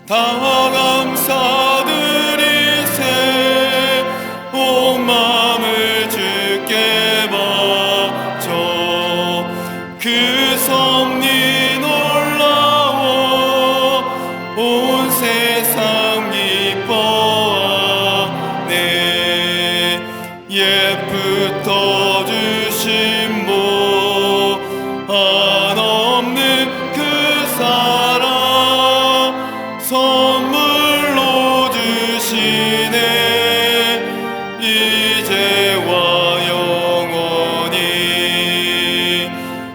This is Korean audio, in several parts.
다 감사드리세. 온 마음을 주께 바쳐 그 섭리 놀라워 온 세상 기뻐하네. 옛부터 주신 복 한없는 그 사랑 선물로 주시네. 이제와 영원히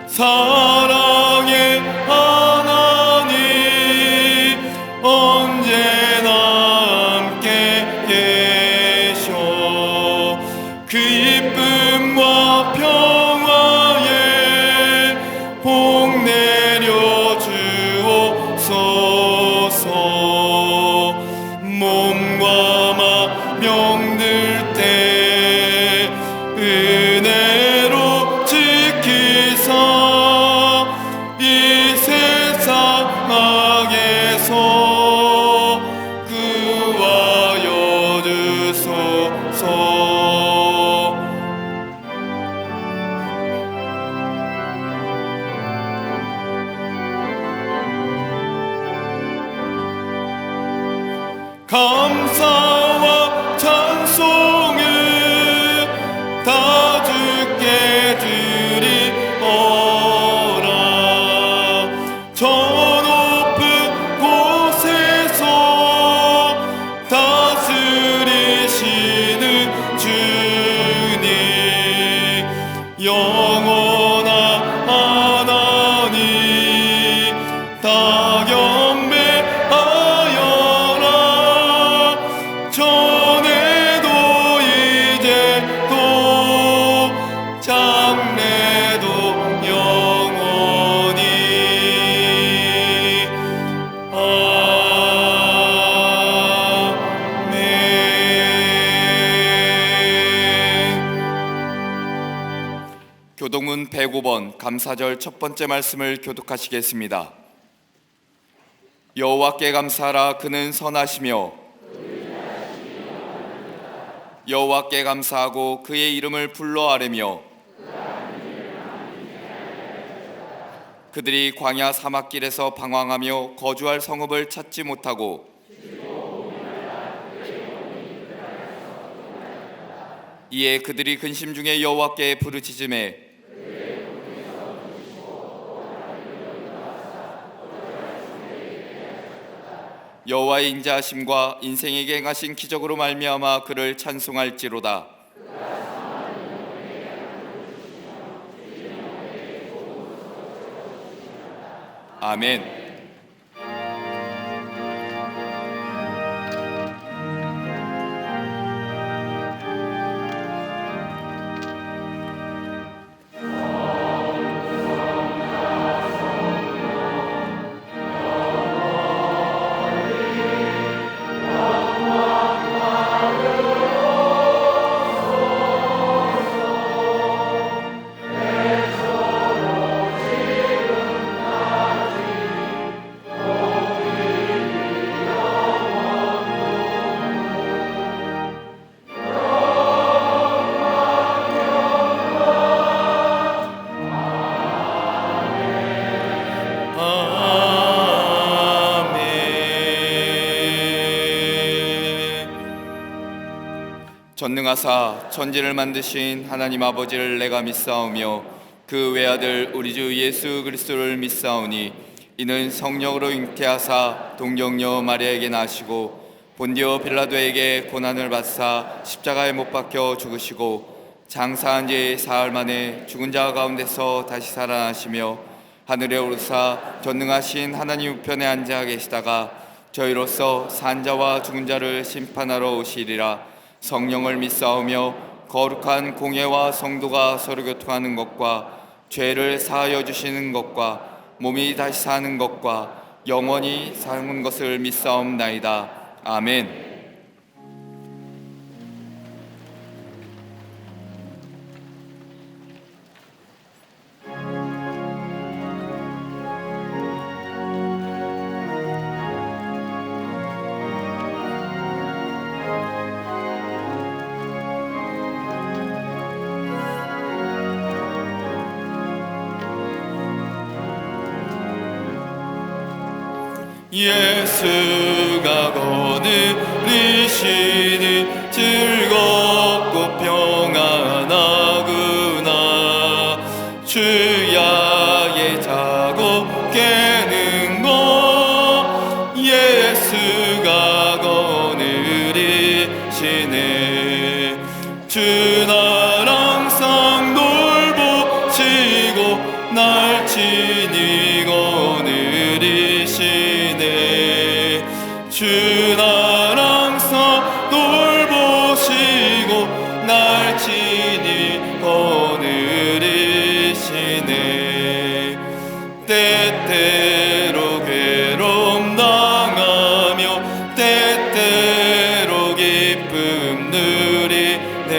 사랑의 하나님 언제나 함께 계셔. 그 기쁨과 평화에 복 내려 주옵소서. 몸과 마 병들 때 은혜로 지키사 이 세상에서 구하여 주소서. 감사와 찬송을 다 주께 드리어라. 저 높은 곳에서 다스리시는 주님 영원한 하나님 다 경배하여라. 전에도 이제도 장래도 영원히 아멘. 교동문 105번 감사절 첫 번째 말씀을 교독하시겠습니다. 여호와께 감사하라. 그는 선하시며 여호와께 감사하고 그의 이름을 불러 아뢰며 그들이 광야 사막길에서 방황하며 거주할 성읍을 찾지 못하고 이에 그들이 근심 중에 여호와께 부르짖음에 여호와의 인자하심과 인생에게 행하신 기적으로 말미암아 그를 찬송할지로다. 아멘. 전능하사 천지를 만드신 하나님 아버지를 내가 믿사오며 그 외아들 우리 주 예수 그리스도를 믿사오니 이는 성령으로 잉태하사 동정녀 마리아에게 나시고 본디오 빌라도에게 고난을 받사 십자가에 못 박혀 죽으시고 장사한 지 사흘 만에 죽은 자 가운데서 다시 살아나시며 하늘에 오르사 전능하신 하나님 우편에 앉아 계시다가 저희로서 산자와 죽은 자를 심판하러 오시리라. 성령을 믿사오며 거룩한 공예와 성도가 서로 교통하는 것과 죄를 사하여 주시는 것과 몸이 다시 사는 것과 영원히 사는 것을 믿사옵나이다. 아멘. 예수가 거느리시니 즐겁고 평안하구나. 주야의 자고 깨는 것 예수가 거느리시네. 주 날 항상 돌보시고 날 친히 거느리시네. 주 날 항상 돌보시고 날 친히 거느리시네. 때때로 괴로움 당하며 때때로 기쁨 누리네.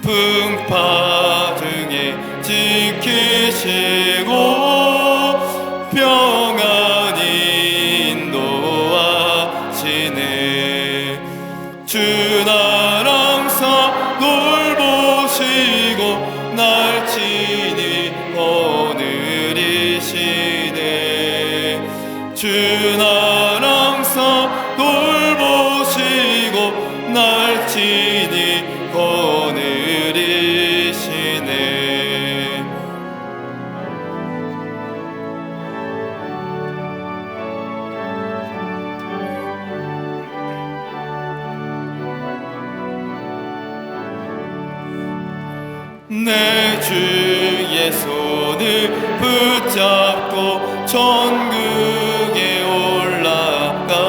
풍파 중에 지키시고 평안히 인도하시네. 주 날 항상 돌보시고 날 친히 거느리시네. 주 날 항상 돌보시고 날 친히 거느리시네. 내 주의 손을 붙잡고 천국에 올라가겠네.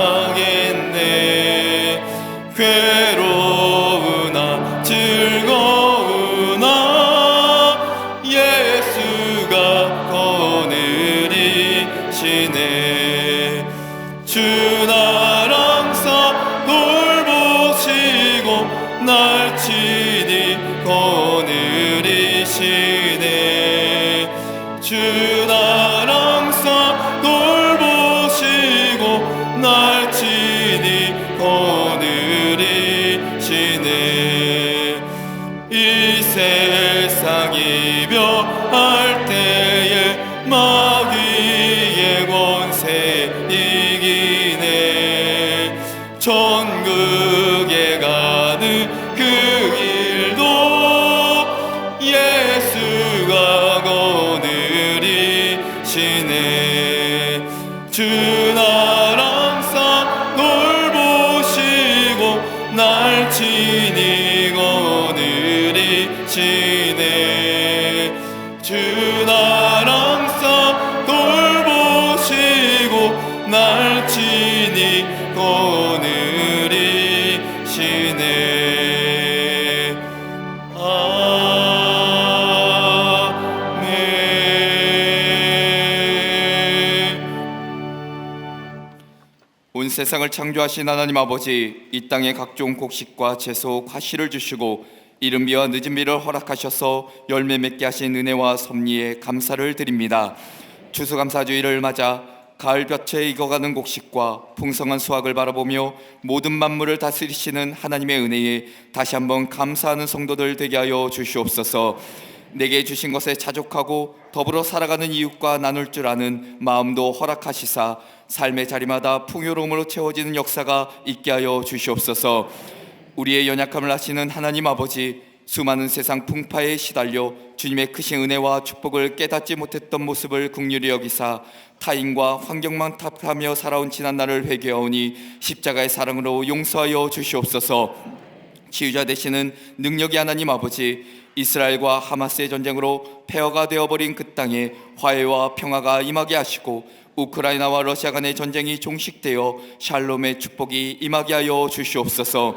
괴로우나 즐거우나 예수가 거느리시네. 주 날 항상 돌보시고 날 친히 거느리시네. 주 날 항상 돌보시고 날 친히 거느리시네. 이 세상 이별할 때에 마귀의 권세 이기네. 천국에 가는 그 길도 예수가 거느리시네. 주 날 항상 돌보시고 날 친히 거느리시네. 주 날 항상 돌보시고 날 친히 거느리시네. 아멘. 온 세상을 창조하신 하나님 아버지, 이 땅에 각종 곡식과 채소, 과실을 주시고 이른 비와 늦은 비를 허락하셔서 열매 맺게 하신 은혜와 섭리에 감사를 드립니다. 추수감사주의를 맞아 가을볕에 익어가는 곡식과 풍성한 수확을 바라보며 모든 만물을 다스리시는 하나님의 은혜에 다시 한번 감사하는 성도들 되게 하여 주시옵소서. 내게 주신 것에 자족하고 더불어 살아가는 이웃과 나눌 줄 아는 마음도 허락하시사 삶의 자리마다 풍요로움으로 채워지는 역사가 있게 하여 주시옵소서. 우리의 연약함을 아시는 하나님 아버지, 수많은 세상 풍파에 시달려 주님의 크신 은혜와 축복을 깨닫지 못했던 모습을 긍휼히 여기사 타인과 환경만 탓하며 살아온 지난날을 회개하오니 십자가의 사랑으로 용서하여 주시옵소서. 치유자 되시는 능력의 하나님 아버지, 이스라엘과 하마스의 전쟁으로 폐허가 되어버린 그 땅에 화해와 평화가 임하게 하시고 우크라이나와 러시아 간의 전쟁이 종식되어 샬롬의 축복이 임하게 하여 주시옵소서.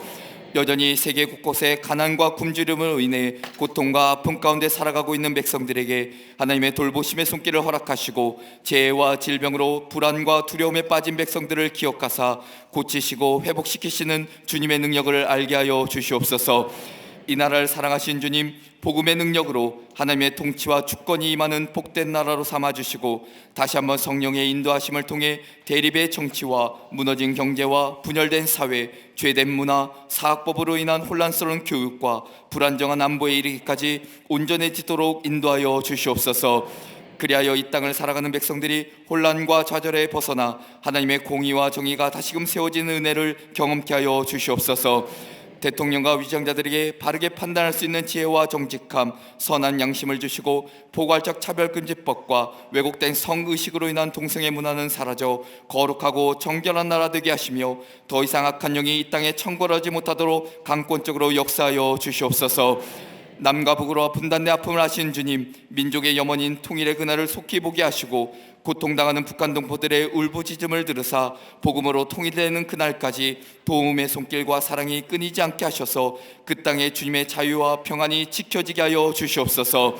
여전히 세계 곳곳에 가난과 굶주림으로 인해 고통과 아픔 가운데 살아가고 있는 백성들에게 하나님의 돌보심의 손길을 허락하시고 재해와 질병으로 불안과 두려움에 빠진 백성들을 기억하사 고치시고 회복시키시는 주님의 능력을 알게 하여 주시옵소서. 이 나라를 사랑하신 주님, 복음의 능력으로 하나님의 통치와 주권이 임하는 복된 나라로 삼아주시고 다시 한번 성령의 인도하심을 통해 대립의 정치와 무너진 경제와 분열된 사회, 죄된 문화, 사학법으로 인한 혼란스러운 교육과 불안정한 안보에 이르기까지 온전해지도록 인도하여 주시옵소서. 그리하여 이 땅을 살아가는 백성들이 혼란과 좌절에 벗어나 하나님의 공의와 정의가 다시금 세워지는 은혜를 경험케 하여 주시옵소서. 대통령과 위정자들에게 바르게 판단할 수 있는 지혜와 정직함, 선한 양심을 주시고 포괄적 차별금지법과 왜곡된 성의식으로 인한 동성애 문화는 사라져 거룩하고 정결한 나라 되게 하시며 더 이상 악한 영이 이 땅에 청궐하지 못하도록 강권적으로 역사하여 주시옵소서. 남과 북으로 분단의 아픔을 아신 주님, 민족의 염원인 통일의 그날을 속히 보게 하시고 고통당하는 북한 동포들의 울부짖음을 들으사 복음으로 통일되는 그날까지 도움의 손길과 사랑이 끊이지 않게 하셔서 그 땅에 주님의 자유와 평안이 지켜지게 하여 주시옵소서.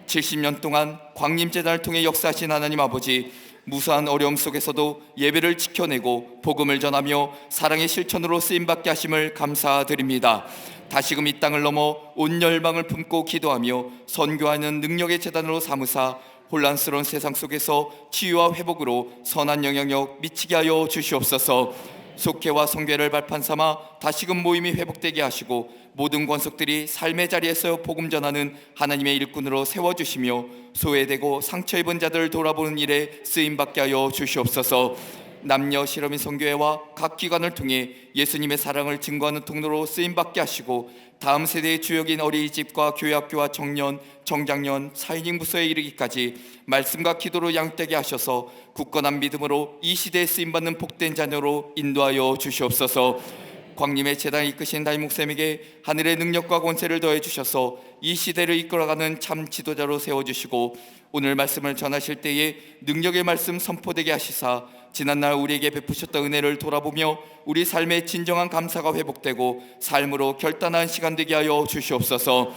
70년 동안 광림재단을 통해 역사하신 하나님 아버지, 무수한 어려움 속에서도 예배를 지켜내고 복음을 전하며 사랑의 실천으로 쓰임받게 하심을 감사드립니다. 다시금 이 땅을 넘어 온 열방을 품고 기도하며 선교하는 능력의 재단으로 삼으사 혼란스러운 세상 속에서 치유와 회복으로 선한 영향력 미치게 하여 주시옵소서. 속회와 성교회를 발판 삼아 다시금 모임이 회복되게 하시고 모든 권속들이 삶의 자리에서 복음 전하는 하나님의 일꾼으로 세워주시며 소외되고 상처 입은 자들을 돌아보는 일에 쓰임받게 하여 주시옵소서. 남녀 실험인 성교회와 각 기관을 통해 예수님의 사랑을 증거하는 통로로 쓰임받게 하시고 다음 세대의 주역인 어린이집과 교회학교와 청년, 청장년, 사인임 부서에 이르기까지 말씀과 기도로 양육되게 하셔서 굳건한 믿음으로 이 시대에 쓰임받는 복된 자녀로 인도하여 주시옵소서. 광림의 재단을 이끄신 담임 목사님에게 하늘의 능력과 권세를 더해 주셔서 이 시대를 이끌어가는 참 지도자로 세워주시고 오늘 말씀을 전하실 때에 능력의 말씀 선포되게 하시사 지난날 우리에게 베푸셨던 은혜를 돌아보며 우리 삶의 진정한 감사가 회복되고 삶으로 결단한 시간 되게 하여 주시옵소서.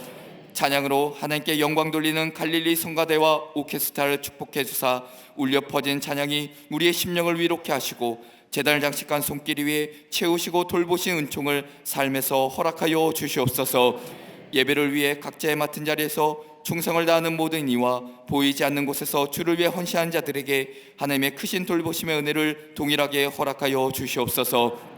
찬양으로 하나님께 영광 돌리는 갈릴리 성가대와 오케스트라를 축복해 주사 울려 퍼진 찬양이 우리의 심령을 위롭게 하시고 제단을 장식한 손길 위에 채우시고 돌보신 은총을 삶에서 허락하여 주시옵소서. 예배를 위해 각자의 맡은 자리에서 충성을 다하는 모든 이와 보이지 않는 곳에서 주를 위해 헌신한 자들에게 하나님의 크신 돌보심의 은혜를 동일하게 허락하여 주시옵소서.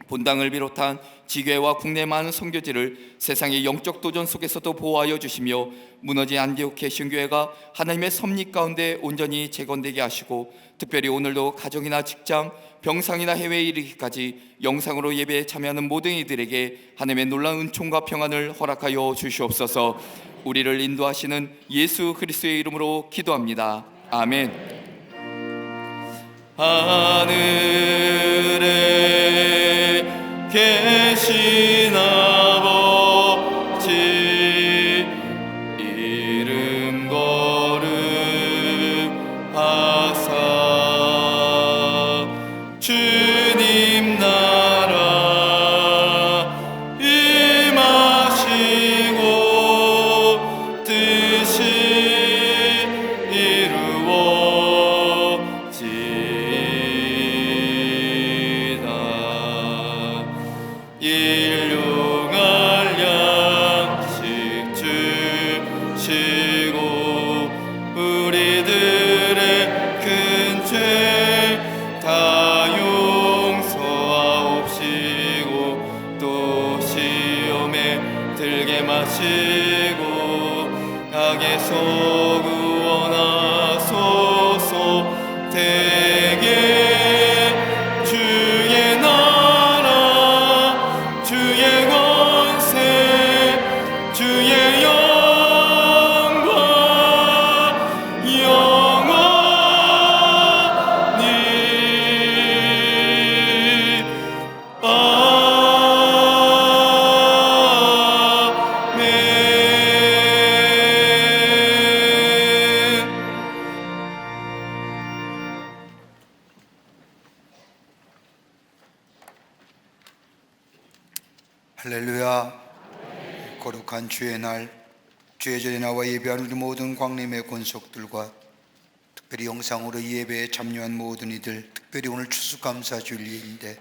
본당을 비롯한 지교회와 국내 많은 선교지를 세상의 영적 도전 속에서도 보호하여 주시며 무너진 안디옥회 신교회가 하나님의 섭리 가운데 온전히 재건되게 하시고 특별히 오늘도 가정이나 직장, 병상이나 해외에 이르기까지 영상으로 예배에 참여하는 모든 이들에게 하나님의 놀라운 은총과 평안을 허락하여 주시옵소서. 우리를 인도하시는 예수 그리스도의 이름으로 기도합니다. 아멘. 하늘에 계신 아버지 이름 거룩하사 주님 나라 임하시고 뜻이 이루어지이다. 일용할 양식 주시고 우리들의 큰 죄 다 용서하옵시고 또 시험에 들게 마시고 악에서 구원하소서. 대개 주의 나라 주의 권세 주의 영광 영원히 아멘. 할렐루야. 거룩한 주의 날, 주의 전에 나와 예배하는 우리 모든 광림의 권속들과 특별히 영상으로 이 예배에 참여한 모든 이들, 특별히 오늘 추수감사주일인데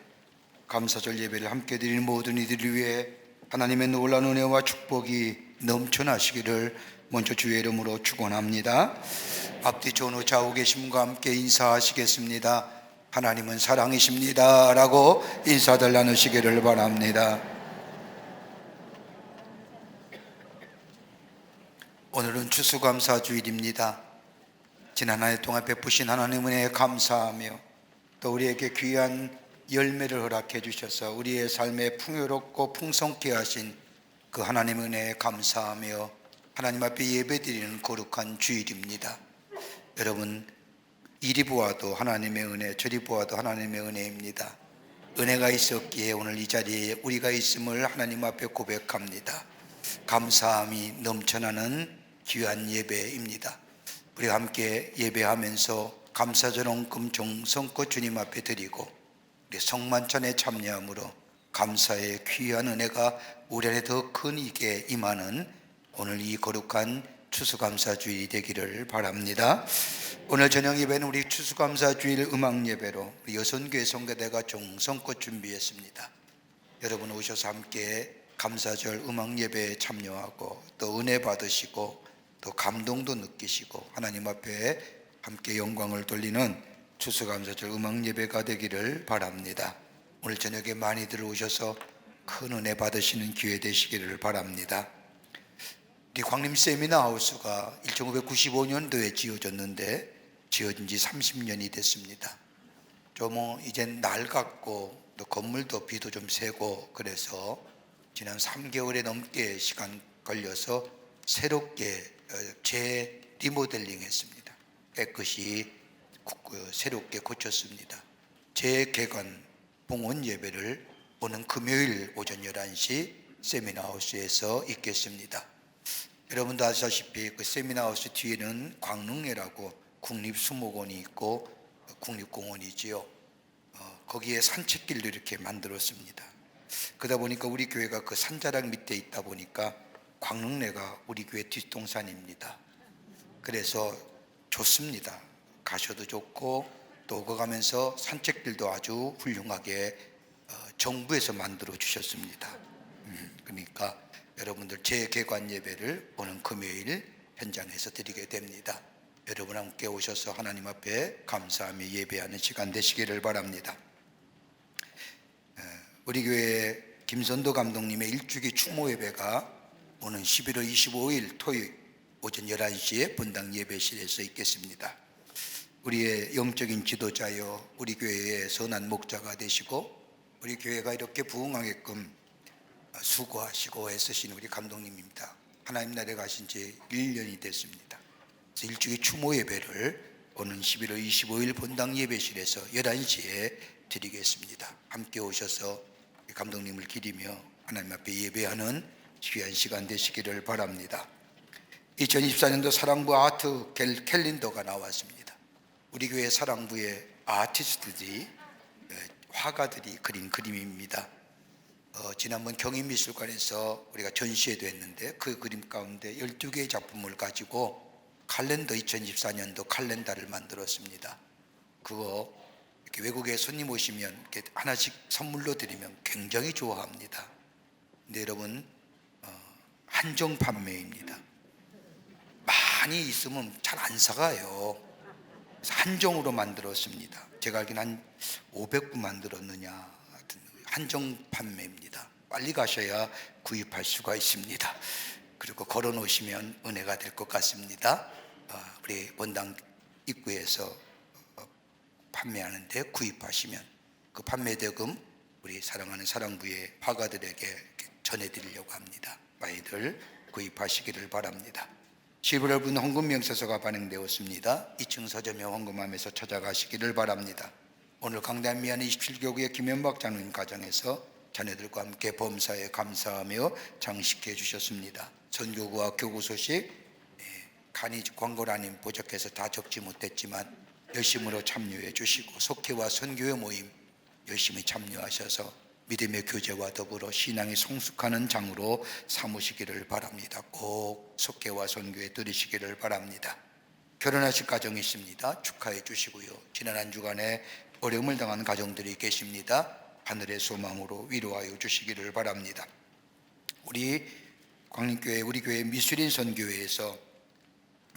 감사절 예배를 함께 드리는 모든 이들을 위해 하나님의 놀라운 은혜와 축복이 넘쳐나시기를 먼저 주의 이름으로 축원합니다. 앞뒤 전후 좌우 계신 분과 함께 인사하시겠습니다. 하나님은 사랑이십니다 라고 인사들 나누시기를 바랍니다. 오늘은 추수감사주일입니다. 지난 한 해 동안 베푸신 하나님 은혜에 감사하며 또 우리에게 귀한 열매를 허락해 주셔서 우리의 삶에 풍요롭고 풍성케 하신 그 하나님 은혜에 감사하며 하나님 앞에 예배드리는 거룩한 주일입니다. 여러분, 이리 보아도 하나님의 은혜, 저리 보아도 하나님의 은혜입니다. 은혜가 있었기에 오늘 이 자리에 우리가 있음을 하나님 앞에 고백합니다. 감사함이 넘쳐나는 귀한 예배입니다. 우리가 함께 예배하면서 감사전원금 정성껏 주님 앞에 드리고 우리 성만찬에 참여함으로 감사의 귀한 은혜가 우리 안에 더 큰 이게 임하는 오늘 이 거룩한 추수감사주일이 되기를 바랍니다. 오늘 저녁 예배는 우리 추수감사주일 음악 예배로 여선교회 성가대가 정성껏 준비했습니다. 여러분 오셔서 함께 감사절 음악 예배에 참여하고 또 은혜 받으시고 또 감동도 느끼시고 하나님 앞에 함께 영광을 돌리는 추수감사절 음악 예배가 되기를 바랍니다. 오늘 저녁에 많이들 오셔서 큰 은혜 받으시는 기회 되시기를 바랍니다. 우리 광림 세미나하우스가 1995년도에 지어졌는데 지어진 지 30년이 됐습니다. 좀 이젠 낡았고 또 건물도 비도 좀 새고 그래서 지난 3개월에 넘게 시간 걸려서 새롭게 재리모델링 했습니다. 깨끗이 새롭게 고쳤습니다. 재개관 봉헌 예배를 오는 금요일 오전 11시 세미나하우스에서 있겠습니다. 여러분도 아시다시피 그 세미나하우스 뒤에는 광릉회라고 국립수목원이 있고 국립공원이지요. 거기에 산책길도 이렇게 만들었습니다. 그러다 보니까 우리 교회가 그 산자락 밑에 있다 보니까 광릉내가 우리 교회 뒷동산입니다. 그래서 좋습니다. 가셔도 좋고 또 오고 가면서 산책길도 아주 훌륭하게 정부에서 만들어 주셨습니다. 그러니까 여러분들 재개관 예배를 오는 금요일 현장에서 드리게 됩니다. 여러분 함께 오셔서 하나님 앞에 감사하며 예배하는 시간 되시기를 바랍니다. 우리 교회 김선도 감독님의 일주기 추모 예배가 오는 11월 25일 토요일 오전 11시에 본당 예배실에서 있겠습니다. 우리의 영적인 지도자여 우리 교회의 선한 목자가 되시고 우리 교회가 이렇게 부흥하게끔 수고하시고 애쓰신 우리 감독님입니다. 하나님 나라에 가신 지 1년이 됐습니다. 그래서 일주기 추모 예배를 오는 11월 25일 본당 예배실에서 11시에 드리겠습니다. 함께 오셔서 감독님을 기리며 하나님 앞에 예배하는 귀한 시간 되시기를 바랍니다. 2024년도 사랑부 아트 캘린더가 나왔습니다. 우리 교회 사랑부의 아티스트들이 화가들이 그린 그림입니다. 지난번 경인미술관에서 우리가 전시회도 했는데 그 그림 가운데 12개의 작품을 가지고 칼렌더 2024년도 칼렌더를 만들었습니다. 그거 이렇게 외국에 손님 오시면 이렇게 하나씩 선물로 드리면 굉장히 좋아합니다. 근데 여러분 한정 판매입니다. 많이 있으면 잘 안 사가요. 그래서 한정으로 만들었습니다. 제가 알기는 한 500부 만들었느냐. 한정 판매입니다. 빨리 가셔야 구입할 수가 있습니다. 그리고 걸어 놓으시면 은혜가 될 것 같습니다. 우리 원당 입구에서 판매하는데 구입하시면 그 판매 대금 우리 사랑하는 사랑부의 화가들에게 전해드리려고 합니다. 많이들 구입하시기를 바랍니다. 11월 분 헌금 명세서가 발행되었습니다. 2층 서점에 헌금함에서 찾아가시기를 바랍니다. 오늘 강단 미안 27교구의 김현박 장로님 가정에서 자녀들과 함께 범사에 감사하며 장식해 주셨습니다. 선교구와 교구 소식 간이 광고라님 보적해서 다 적지 못했지만 열심으로 참여해 주시고 속회와 선교회 모임 열심히 참여하셔서 믿음의 교제와 더불어 신앙이 성숙하는 장으로 삼으시기를 바랍니다. 꼭 속회와 선교회 들으시기를 바랍니다. 결혼하실 가정이 있습니다. 축하해 주시고요. 지난 한 주간에 어려움을 당한 가정들이 계십니다. 하늘의 소망으로 위로하여 주시기를 바랍니다. 우리 광림교회 우리 교회 미술인 선교회에서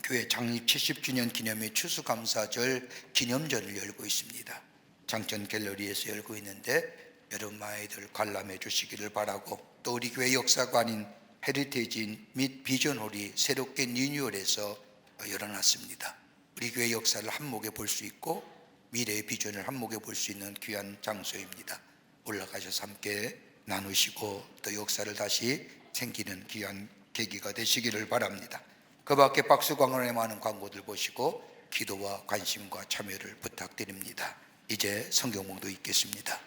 교회 창립 70주년 기념의 추수감사절 기념전을 열고 있습니다. 장천 갤러리에서 열고 있는데 여러분 많이들 관람해 주시기를 바라고 또 우리 교회 역사관인 헤리테이지 및 비전홀이 새롭게 리뉴얼해서 열어놨습니다. 우리 교회 역사를 한목에 볼 수 있고 미래의 비전을 한목에 볼 수 있는 귀한 장소입니다. 올라가셔서 함께 나누시고 또 역사를 다시 챙기는 귀한 계기가 되시기를 바랍니다. 그 밖에 박수광원에 많은 광고들 보시고 기도와 관심과 참여를 부탁드립니다. 이제 성경봉도 읽겠습니다.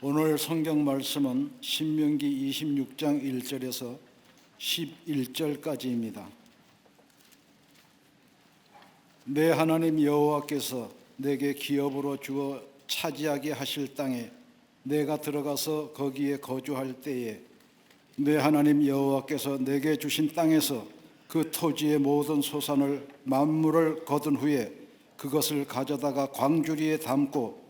오늘 성경 말씀은 신명기 26장 1절에서 11절까지입니다. 내 하나님 여호와께서 내게 기업으로 주어 차지하게 하실 땅에 내가 들어가서 거기에 거주할 때에 내 하나님 여호와께서 내게 주신 땅에서 그 토지의 모든 소산을 만물을 거둔 후에 그것을 가져다가 광주리에 담고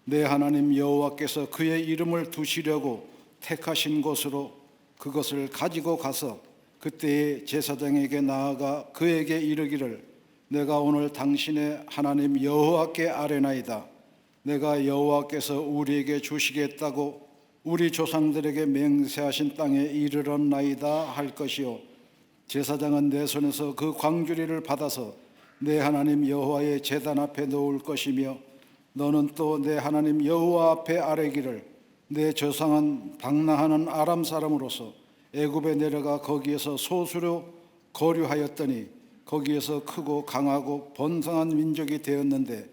내 하나님 여호와께서 그의 이름을 두시려고 택하신 곳으로 그것을 가지고 가서 그때의 제사장에게 나아가 그에게 이르기를 내가 오늘 당신의 하나님 여호와께 아뢰나이다. 내가 여호와께서 우리에게 주시겠다고 우리 조상들에게 맹세하신 땅에 이르렀나이다 할 것이요 제사장은 내 손에서 그 광주리를 받아서 내 하나님 여호와의 제단 앞에 놓을 것이며 너는 또 내 하나님 여호와 앞에 아뢰기를 내 조상은 방랑하는 아람 사람으로서 애굽에 내려가 거기에서 소수로 거류하였더니 거기에서 크고 강하고 번성한 민족이 되었는데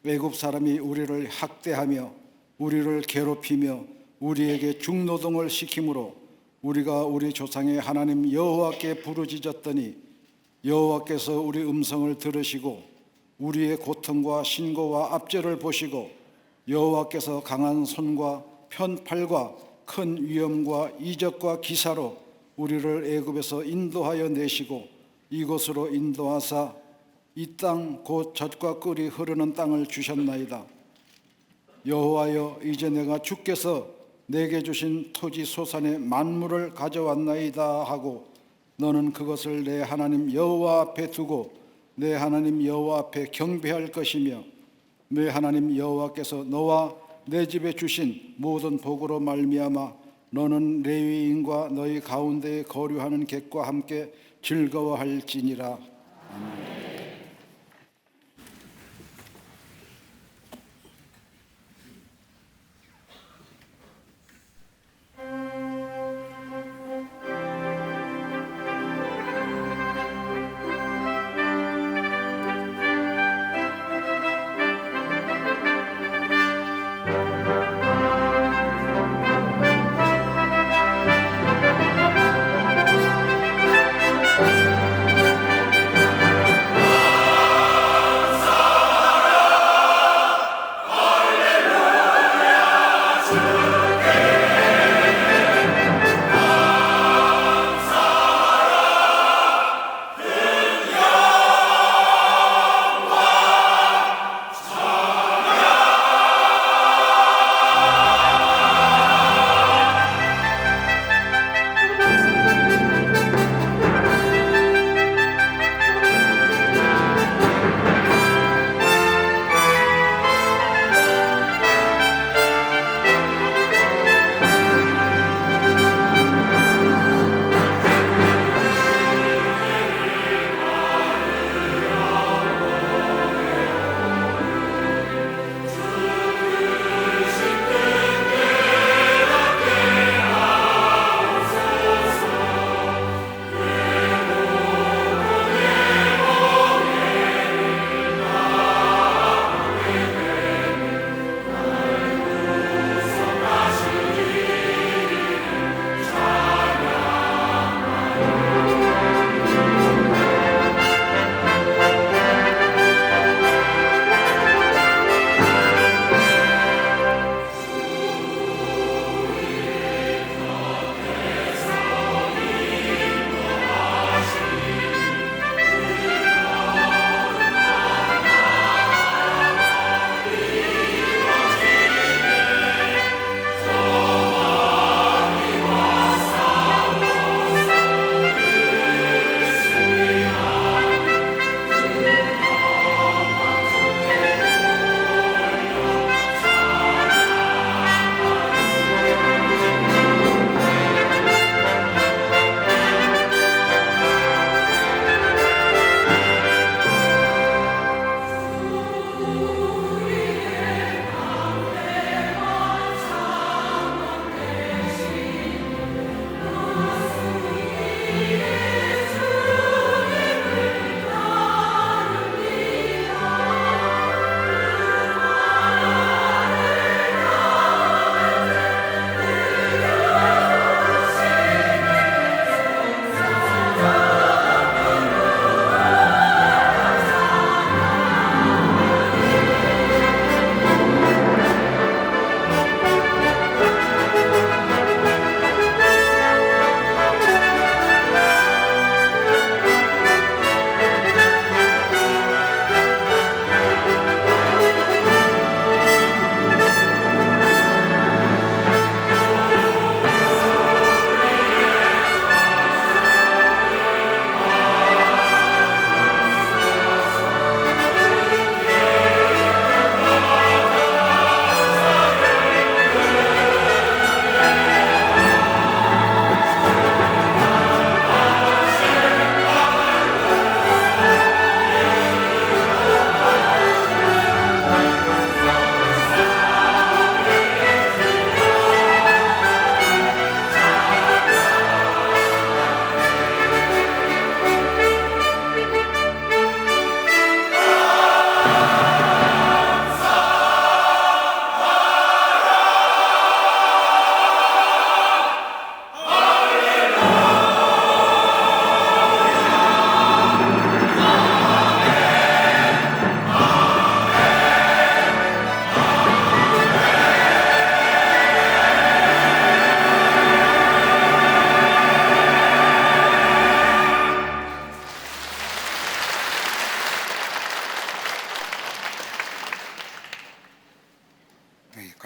애굽 사람이 우리를 학대하며 우리를 괴롭히며 우리에게 중노동을 시키므로 우리가 우리 조상의 하나님 여호와께 부르짖었더니 여호와께서 우리 음성을 들으시고 우리의 고통과 신고와 압제를 보시고 여호와께서 강한 손과 편팔과 큰 위엄과 이적과 기사로 우리를 애굽에서 인도하여 내시고 이곳으로 인도하사 이 땅 곧 젖과 꿀이 흐르는 땅을 주셨나이다. 여호와여 이제 내가 주께서 내게 주신 토지 소산의 만물을 가져왔나이다 하고 너는 그것을 내 하나님 여호와 앞에 두고 내 하나님 여호와 앞에 경배할 것이며 내 하나님 여호와께서 너와 내 집에 주신 모든 복으로 말미암아 너는 레위인과 너희 가운데에 거류하는 객과 함께 즐거워할지니라. 아멘.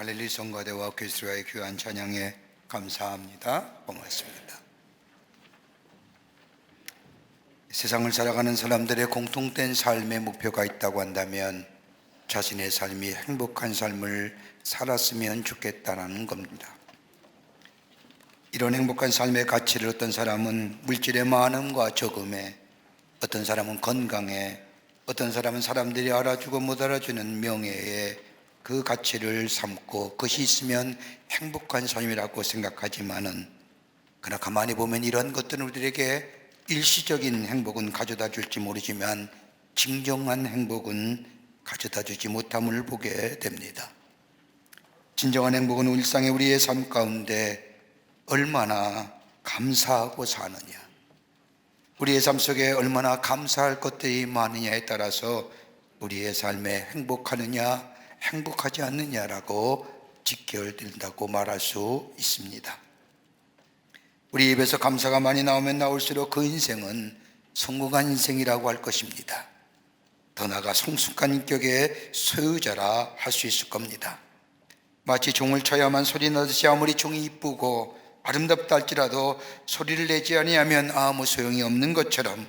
할렐루야 성가대와 오케스트라의 귀한 찬양에 감사합니다. 고맙습니다. 세상을 살아가는 사람들의 공통된 삶의 목표가 있다고 한다면 자신의 삶이 행복한 삶을 살았으면 좋겠다는 겁니다. 이런 행복한 삶의 가치를 어떤 사람은 물질의 많음과 적음에, 어떤 사람은 건강에, 어떤 사람은 사람들이 알아주고 못 알아주는 명예에 그 가치를 삼고 그것이 있으면 행복한 삶이라고 생각하지만은, 그러나 가만히 보면 이런 것들은 우리에게 일시적인 행복은 가져다 줄지 모르지만 진정한 행복은 가져다 주지 못함을 보게 됩니다. 진정한 행복은 일상의 우리의 삶 가운데 얼마나 감사하고 사느냐, 우리의 삶 속에 얼마나 감사할 것들이 많으냐에 따라서 우리의 삶에 행복하느냐 행복하지 않느냐라고 직결된다고 말할 수 있습니다. 우리 입에서 감사가 많이 나오면 나올수록 그 인생은 성공한 인생이라고 할 것입니다. 더 나아가 성숙한 인격의 소유자라 할 수 있을 겁니다. 마치 종을 쳐야만 소리 나듯이 아무리 종이 이쁘고 아름답다 할지라도 소리를 내지 아니하면 아무 소용이 없는 것처럼,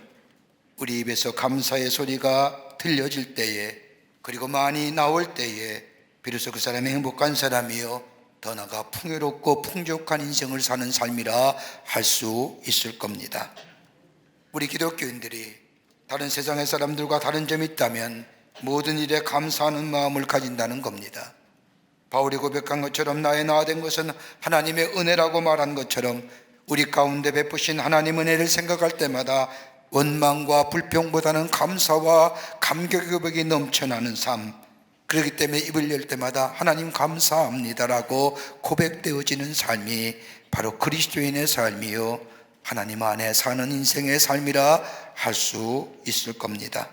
우리 입에서 감사의 소리가 들려질 때에, 그리고 많이 나올 때에 비로소 그 사람이 행복한 사람이요, 더 나아가 풍요롭고 풍족한 인생을 사는 삶이라 할 수 있을 겁니다. 우리 기독교인들이 다른 세상의 사람들과 다른 점이 있다면 모든 일에 감사하는 마음을 가진다는 겁니다. 바울이 고백한 것처럼 나의 나된 것은 하나님의 은혜라고 말한 것처럼, 우리 가운데 베푸신 하나님 은혜를 생각할 때마다 원망과 불평보다는 감사와 감격의 고백이 넘쳐나는 삶, 그렇기 때문에 입을 열 때마다 하나님 감사합니다라고 고백되어지는 삶이 바로 그리스도인의 삶이요, 하나님 안에 사는 인생의 삶이라 할 수 있을 겁니다.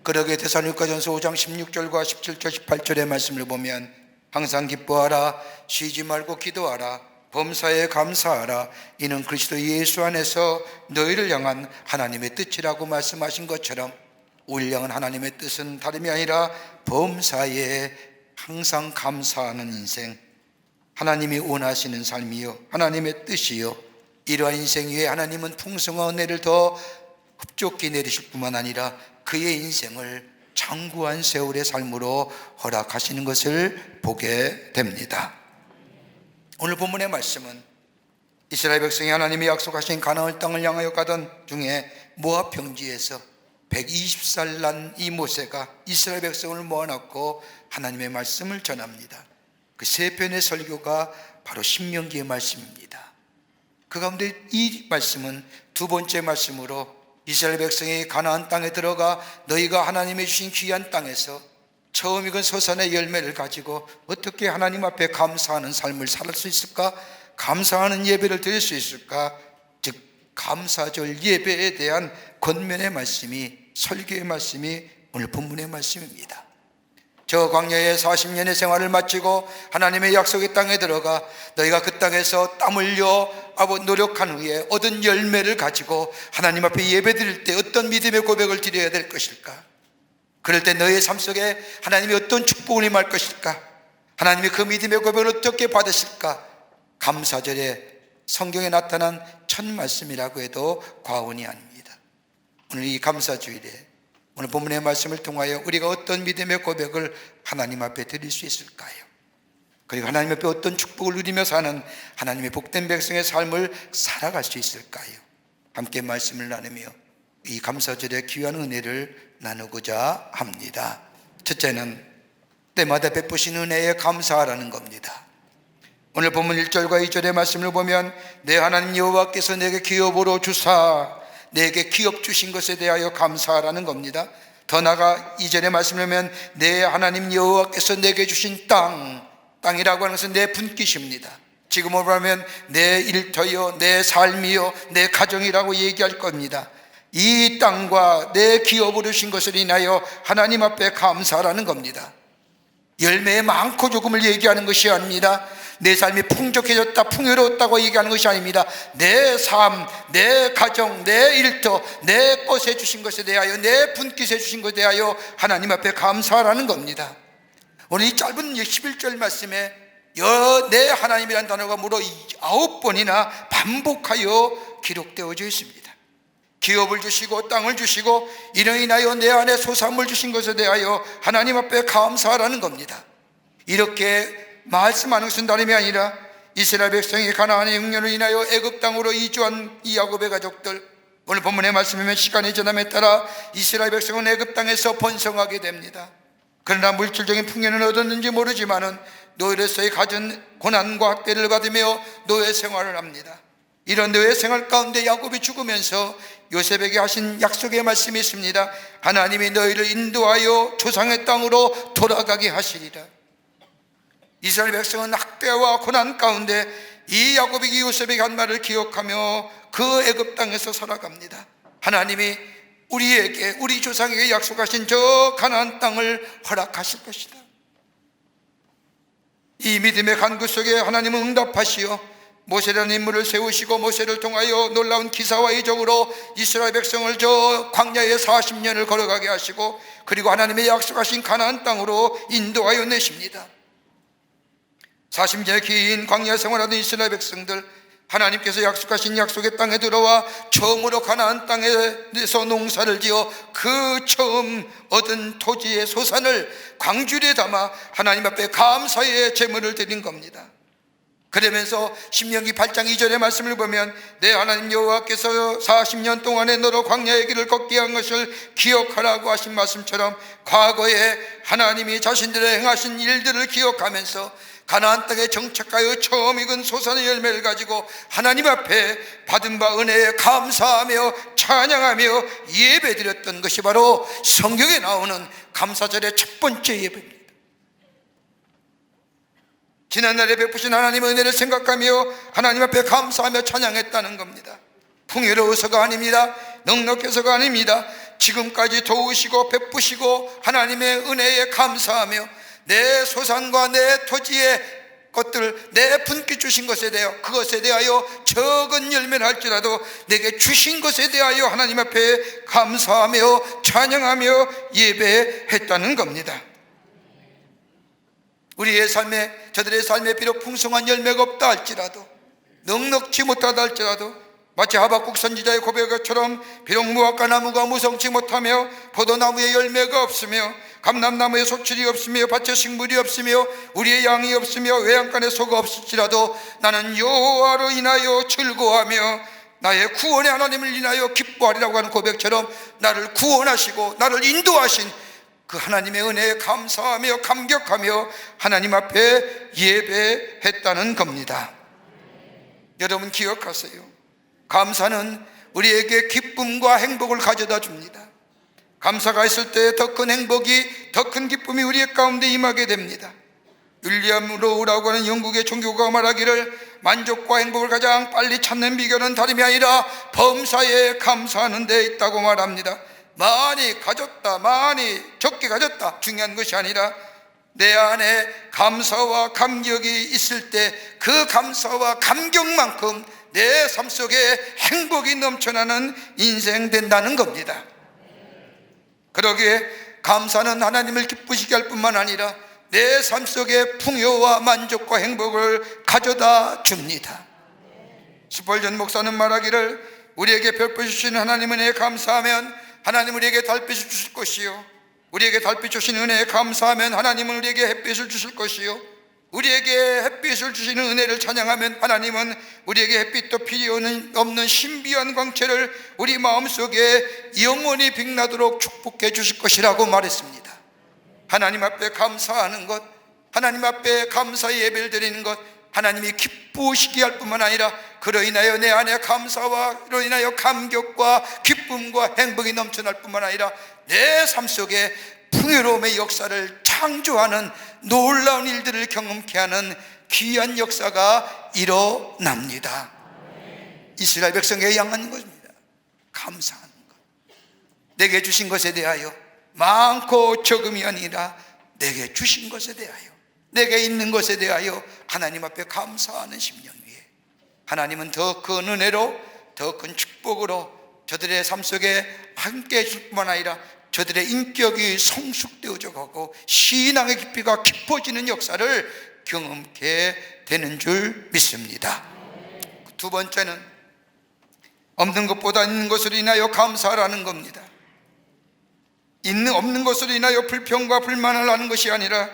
그러게 데살로니가전서 5장 16절과 17절 18절의 말씀을 보면, 항상 기뻐하라, 쉬지 말고 기도하라, 범사에 감사하라, 이는 그리스도 예수 안에서 너희를 향한 하나님의 뜻이라고 말씀하신 것처럼, 우리를 향한 하나님의 뜻은 다름이 아니라 범사에 항상 감사하는 인생, 하나님이 원하시는 삶이요, 하나님의 뜻이요, 이러한 인생 위에 하나님은 풍성한 은혜를 더 흡족히 내리실 뿐만 아니라 그의 인생을 장구한 세월의 삶으로 허락하시는 것을 보게 됩니다. 오늘 본문의 말씀은 이스라엘 백성이 하나님이 약속하신 가나안 땅을 향하여 가던 중에 모압 평지에서 120살 난 이 모세가 이스라엘 백성을 모아놓고 하나님의 말씀을 전합니다. 그 세 편의 설교가 바로 신명기의 말씀입니다. 그 가운데 이 말씀은 두 번째 말씀으로 이스라엘 백성이 가나안 땅에 들어가 너희가 하나님의 주신 귀한 땅에서 처음 익은 서산의 열매를 가지고 어떻게 하나님 앞에 감사하는 삶을 살 수 있을까? 감사하는 예배를 드릴 수 있을까? 즉 감사절 예배에 대한 권면의 말씀이, 설교의 말씀이 오늘 본문의 말씀입니다. 저 광야의 40년의 생활을 마치고 하나님의 약속의 땅에 들어가 너희가 그 땅에서 땀 흘려 노력한 후에 얻은 열매를 가지고 하나님 앞에 예배드릴 때 어떤 믿음의 고백을 드려야 될 것일까? 그럴 때 너희의 삶 속에 하나님이 어떤 축복을 임할 것일까? 하나님이 그 믿음의 고백을 어떻게 받으실까? 감사절에 성경에 나타난 첫 말씀이라고 해도 과언이 아닙니다. 오늘 이 감사주일에 오늘 본문의 말씀을 통하여 우리가 어떤 믿음의 고백을 하나님 앞에 드릴 수 있을까요? 그리고 하나님 앞에 어떤 축복을 누리며 사는 하나님의 복된 백성의 삶을 살아갈 수 있을까요? 함께 말씀을 나누며 이 감사절의 귀한 은혜를 나누고자 합니다. 첫째는 때마다 베푸신 은혜에 감사하라는 겁니다. 오늘 본문 1절과 2절의 말씀을 보면 내 하나님 여호와께서 내게 기업으로 주사 내게 기업 주신 것에 대하여 감사하라는 겁니다. 더 나아가 2절의 말씀을 보면 내 하나님 여호와께서 내게 주신 땅이라고 하는 것은 내 분깃입니다. 지금으로 보면 내 일터요, 내 삶이요, 내 가정이라고 얘기할 겁니다. 이 땅과 내 기업으로 주신 것을 인하여 하나님 앞에 감사하라는 겁니다. 열매의 많고 조금을 얘기하는 것이 아닙니다. 내 삶이 풍족해졌다, 풍요로웠다고 얘기하는 것이 아닙니다. 내 삶, 내 가정, 내 일터, 내 것에 주신 것에 대하여, 내 분깃에 주신 것에 대하여 하나님 앞에 감사하라는 겁니다. 오늘 이 짧은 11절 말씀에 내 하나님이라는 단어가 무려 9번이나 반복하여 기록되어져 있습니다. 기업을 주시고 땅을 주시고 이로 인하여 내 안에 소산물 주신 것에 대하여 하나님 앞에 감사하라는 겁니다. 이렇게 말씀하는 것은 다름이 아니라 이스라엘 백성이 가나안의 흉년으로 인하여 애굽 땅으로 이주한 이 야곱의 가족들, 오늘 본문의 말씀이면 시간이 지남에 따라 이스라엘 백성은 애굽 땅에서 번성하게 됩니다. 그러나 물질적인 풍요는 얻었는지 모르지만은 노예로서의 갖은 고난과 학대를 받으며 노예 생활을 합니다. 이런 노예 생활 가운데 야곱이 죽으면서 요셉에게 하신 약속의 말씀이 있습니다. 하나님이 너희를 인도하여 조상의 땅으로 돌아가게 하시리라. 이스라엘 백성은 학대와 고난 가운데 이 야곱이 요셉에게 한 말을 기억하며 그 애굽 땅에서 살아갑니다. 하나님이 우리에게, 우리 조상에게 약속하신 저 가나안 땅을 허락하실 것이다. 이 믿음의 간구 속에 하나님은 응답하시어 모세라는 인물을 세우시고 모세를 통하여 놀라운 기사와 이적으로 이스라엘 백성을 저 광야에 40년을 걸어가게 하시고 그리고 하나님의 약속하신 가나안 땅으로 인도하여 내십니다. 40년의 긴 광야 생활하던 이스라엘 백성들, 하나님께서 약속하신 약속의 땅에 들어와 처음으로 가나안 땅에서 농사를 지어 그 처음 얻은 토지의 소산을 광주리에 담아 하나님 앞에 감사의 제물을 드린 겁니다. 그러면서 신명기 8장 2절의 말씀을 보면 내 하나님 여호와께서 40년 동안에 너로 광야의 길을 걷게 한 것을 기억하라고 하신 말씀처럼 과거에 하나님이 자신들의 행하신 일들을 기억하면서 가나안 땅에 정착하여 처음 익은 소산의 열매를 가지고 하나님 앞에 받은 바 은혜에 감사하며 찬양하며 예배드렸던 것이 바로 성경에 나오는 감사절의 첫 번째 예배입니다. 지난날에 베푸신 하나님의 은혜를 생각하며 하나님 앞에 감사하며 찬양했다는 겁니다. 풍요로워서가 아닙니다. 넉넉해서가 아닙니다. 지금까지 도우시고 베푸시고 하나님의 은혜에 감사하며 내 소산과 내 토지의 것들, 내 분께 주신 것에 대하여, 그것에 대하여 적은 열매를 할지라도 내게 주신 것에 대하여 하나님 앞에 감사하며 찬양하며 예배했다는 겁니다. 우리의 삶에, 저들의 삶에 비록 풍성한 열매가 없다 할지라도, 넉넉지 못하다 할지라도, 마치 하박국 선지자의 고백처럼 비록 무화과 나무가 무성치 못하며 포도나무에 열매가 없으며 감람나무에 소출이 없으며 밭에 식물이 없으며 우리의 양이 없으며 외양간에 소가 없을지라도 나는 여호와로 인하여 즐거워하며 나의 구원의 하나님을 인하여 기뻐하리라고 하는 고백처럼 나를 구원하시고 나를 인도하신 그 하나님의 은혜에 감사하며 감격하며 하나님 앞에 예배했다는 겁니다. 여러분 기억하세요. 감사는 우리에게 기쁨과 행복을 가져다 줍니다. 감사가 있을 때 더 큰 행복이, 더 큰 기쁨이 우리의 가운데 임하게 됩니다. 윌리엄 로우라고 하는 영국의 종교가가 말하기를 만족과 행복을 가장 빨리 찾는 비결은 다름이 아니라 범사에 감사하는 데 있다고 말합니다. 많이 가졌다, 많이 적게 가졌다 중요한 것이 아니라 내 안에 감사와 감격이 있을 때 그 감사와 감격만큼 내 삶 속에 행복이 넘쳐나는 인생 된다는 겁니다. 그러기에 감사는 하나님을 기쁘시게 할 뿐만 아니라 내 삶 속에 풍요와 만족과 행복을 가져다 줍니다. 스펄전 목사는 말하기를 우리에게 별빛 주시는 하나님 은혜에 감사하면 하나님 우리에게 달빛을 주실 것이요, 우리에게 달빛 주신 은혜에 감사하면 하나님은 우리에게 햇빛을 주실 것이요, 우리에게 햇빛을 주시는 은혜를 찬양하면 하나님은 우리에게 햇빛도 필요 없는 신비한 광채를 우리 마음속에 영원히 빛나도록 축복해 주실 것이라고 말했습니다. 하나님 앞에 감사하는 것, 하나님 앞에 감사 예배를 드리는 것, 하나님이 기쁘시게 할 뿐만 아니라 그로 인하여 내 안에 감사와 그로 인하여 감격과 기쁨과 행복이 넘쳐날 뿐만 아니라 내 삶 속에 풍요로움의 역사를 창조하는 놀라운 일들을 경험케 하는 귀한 역사가 일어납니다. 이스라엘 백성에게 향하는 것입니다. 감사하는 것, 내게 주신 것에 대하여 많고 적음이 아니라 내게 주신 것에 대하여, 내게 있는 것에 대하여 하나님 앞에 감사하는 심령 위에 하나님은 더 큰 은혜로, 더 큰 축복으로 저들의 삶 속에 함께 해줄 뿐만 아니라 저들의 인격이 성숙되어져 가고 신앙의 깊이가 깊어지는 역사를 경험케 되는 줄 믿습니다. 두 번째는 없는 것보다 있는 것으로 인하여 감사하라는 겁니다. 없는 것으로 인하여 불평과 불만을 하는 것이 아니라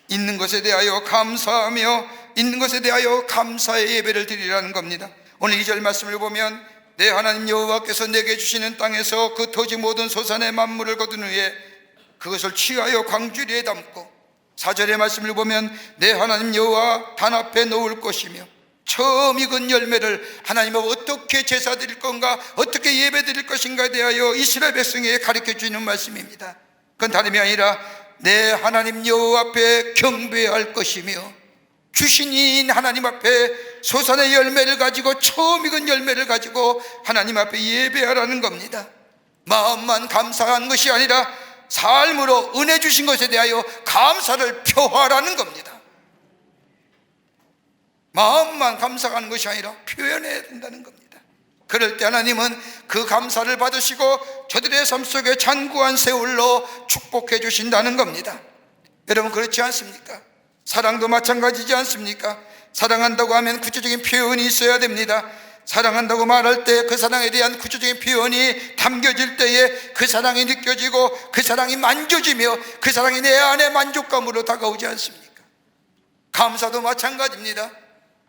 있는 것에 대하여 감사하며 있는 것에 대하여 감사의 예배를 드리라는 겁니다. 오늘 2절 말씀을 보면 내 하나님 여호와께서 내게 주시는 땅에서 그 토지 모든 소산의 만물을 거둔 후에 그것을 취하여 광주리에 담고, 4절의 말씀을 보면 내 하나님 여호와 단 앞에 놓을 것이며 처음 익은 열매를 하나님 앞에 어떻게 제사 드릴 건가, 어떻게 예배 드릴 것인가에 대하여 이스라엘 백성에게 가르쳐 주는 말씀입니다. 그건 다름이 아니라 내 하나님 여호와 앞에 경배할 것이며 주신 이인 하나님 앞에 소산의 열매를 가지고, 처음 익은 열매를 가지고 하나님 앞에 예배하라는 겁니다. 마음만 감사한 것이 아니라 삶으로 은혜 주신 것에 대하여 감사를 표하라는 겁니다. 마음만 감사하는 것이 아니라 표현해야 된다는 겁니다. 그럴 때 하나님은 그 감사를 받으시고 저들의 삶 속에 잔구한 세월로 축복해 주신다는 겁니다. 여러분, 그렇지 않습니까? 사랑도 마찬가지지 않습니까? 사랑한다고 하면 구체적인 표현이 있어야 됩니다. 사랑한다고 말할 때 그 사랑에 대한 구체적인 표현이 담겨질 때에 그 사랑이 느껴지고 그 사랑이 만져지며 그 사랑이 내 안에 만족감으로 다가오지 않습니까? 감사도 마찬가지입니다.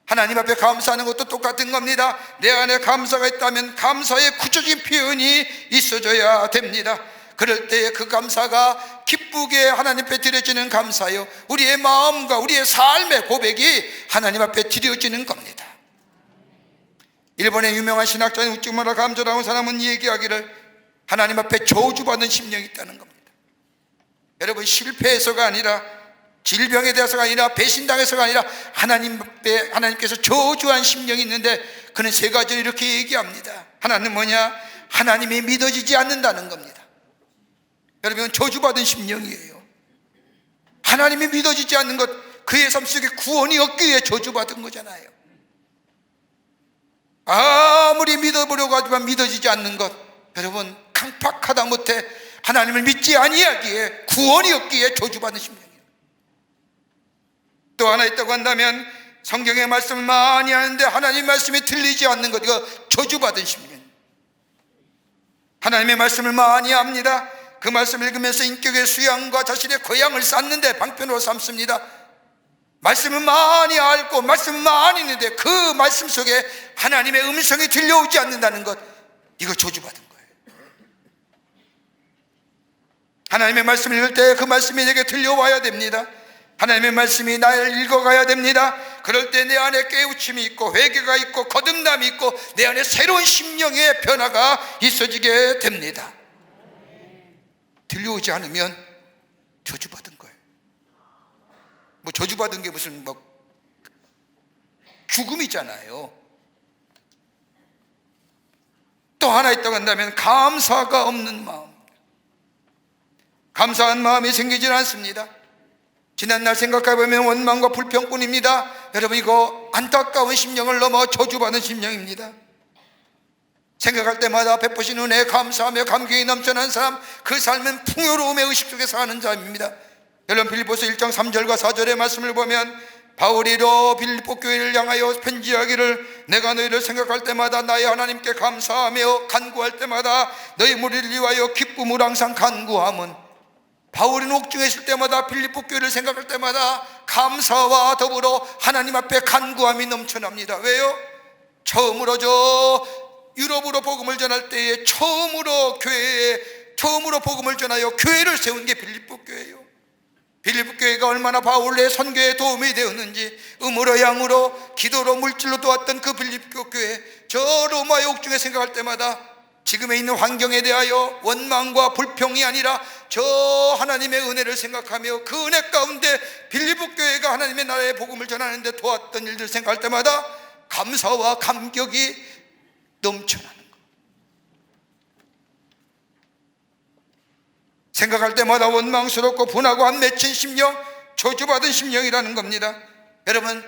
하나님 앞에 감사하는 것도 똑같은 겁니다. 내 안에 감사가 있다면 감사의 구체적인 표현이 있어져야 됩니다. 그럴 때에 그 감사가 기쁘게 하나님 앞에 드려지는 감사요, 우리의 마음과 우리의 삶의 고백이 하나님 앞에 드려지는 겁니다. 일본의 유명한 신학자인 우찌무라 감조라는 사람은 얘기하기를 하나님 앞에 저주받은 심령이 있다는 겁니다. 여러분, 실패해서가 아니라, 질병에 대해서가 아니라, 배신당해서가 아니라 하나님께서 저주한 심령이 있는데 그는 세 가지를 이렇게 얘기합니다. 하나는 뭐냐? 하나님이 믿어지지 않는다는 겁니다. 여러분, 저주받은 심령이에요. 하나님이 믿어지지 않는 것, 그의 삶 속에 구원이 없기 위해 저주받은 거잖아요. 아무리 믿어보려고 하지만 믿어지지 않는 것, 여러분, 강팍하다 못해 하나님을 믿지 아니하기에, 구원이 없기에 저주받은 심령이에요. 또 하나 있다고 한다면 성경의 말씀을 많이 하는데 하나님의 말씀이 들리지 않는 것, 이거 저주받은 심령. 하나님의 말씀을 많이 합니다. 그 말씀을 읽으면서 인격의 수양과 자신의 고향을 쌓는데 방편으로 삼습니다. 말씀을 많이 알고 말씀을 많이 있는데 그 말씀 속에 하나님의 음성이 들려오지 않는다는 것, 이거 저주받은 거예요. 하나님의 말씀을 읽을 때 그 말씀이 내게 들려와야 됩니다. 하나님의 말씀이 나를 읽어가야 됩니다. 그럴 때 내 안에 깨우침이 있고 회개가 있고 거듭남이 있고 내 안에 새로운 심령의 변화가 있어지게 됩니다. 들려오지 않으면 저주받은 거예요. 뭐 저주받은 게 무슨 죽음이잖아요. 또 하나 있다고 한다면 감사가 없는 마음. 감사한 마음이 생기질 않습니다. 지난날 생각해보면 원망과 불평뿐입니다. 여러분, 이거 안타까운 심령을 넘어 저주받은 심령입니다. 생각할 때마다 베푸신 은혜에 감사하며 감격이 넘쳐난 사람, 그 삶은 풍요로움의 의식 속에 사는 자입니다. 여러분, 빌립보서 1장 3절과 4절의 말씀을 보면 바울이로 빌립보 교회를 향하여 편지하기를 내가 너희를 생각할 때마다 나의 하나님께 감사하며 간구할 때마다 너희 무리를 위하여 기쁨을 항상 간구함은, 바울이 옥중에 있을 때마다 빌립보 교회를 생각할 때마다 감사와 더불어 하나님 앞에 간구함이 넘쳐납니다. 왜요? 처음으로 유럽으로 복음을 전할 때에 처음으로 복음을 전하여 교회를 세운 게 빌립보 교회예요. 빌립보 교회가 얼마나 바울의 선교에 도움이 되었는지, 음으로 양으로 기도로 물질로 도왔던 그 빌립보 교회, 저 로마의 옥중에 생각할 때마다 지금에 있는 환경에 대하여 원망과 불평이 아니라 저 하나님의 은혜를 생각하며 그 은혜 가운데 빌립보 교회가 하나님의 나라의 복음을 전하는데 도왔던 일들 생각할 때마다 감사와 감격이 넘쳐나는 것. 생각할 때마다 원망스럽고 분하고 한 맺힌 심령, 저주받은 심령이라는 겁니다. 여러분,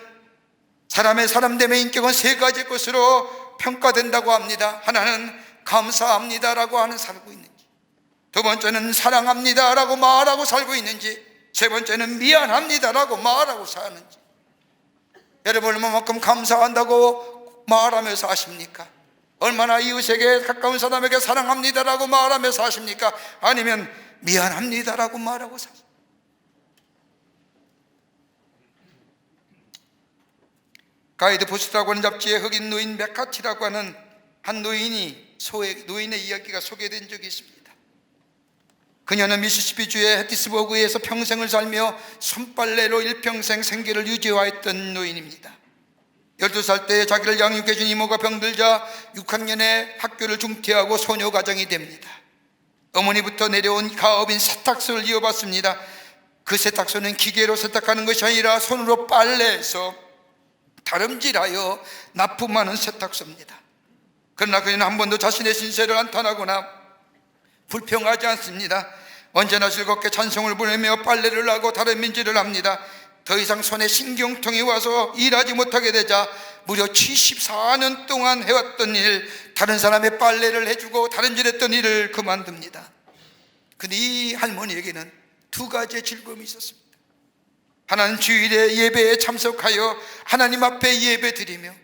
사람됨의 인격은 세 가지 것으로 평가된다고 합니다. 하나는 감사합니다라고 하는 살고 있는지, 두 번째는 사랑합니다라고 말하고 살고 있는지, 세 번째는 미안합니다라고 말하고 사는지, 여러분 얼마만큼 감사한다고 말하며 사십니까? 얼마나 이웃에게 가까운 사람에게 사랑합니다라고 말하며 사십니까? 아니면 미안합니다라고 말하고 사십니까? 가이드 포스트라고 하는 잡지에 흑인 노인 맥카티라고 하는 한 노인의 이야기가 소개된 적이 있습니다. 그녀는 미시시피주의 해티스버그에서 평생을 살며 손빨래로 일평생 생계를 유지해왔던 노인입니다. 12살 때 자기를 양육해준 이모가 병들자 6학년에 학교를 중퇴하고 소녀가정이 됩니다. 어머니부터 내려온 가업인 세탁소를 이어받습니다. 그 세탁소는 기계로 세탁하는 것이 아니라 손으로 빨래해서 다름질하여 납품하는 세탁소입니다. 그러나 그녀는 한 번도 자신의 신세를 안탄하거나 불평하지 않습니다. 언제나 즐겁게 찬송을 부르며 빨래를 하고 다름질을 합니다. 더 이상 손에 신경통이 와서 일하지 못하게 되자 무려 74년 동안 해왔던 일, 다른 사람의 빨래를 해주고 다름질했던 일을 그만둡니다. 근데 이 할머니에게는 두 가지의 즐거움이 있었습니다. 하나는 주일에 예배에 참석하여 하나님 앞에 예배드리며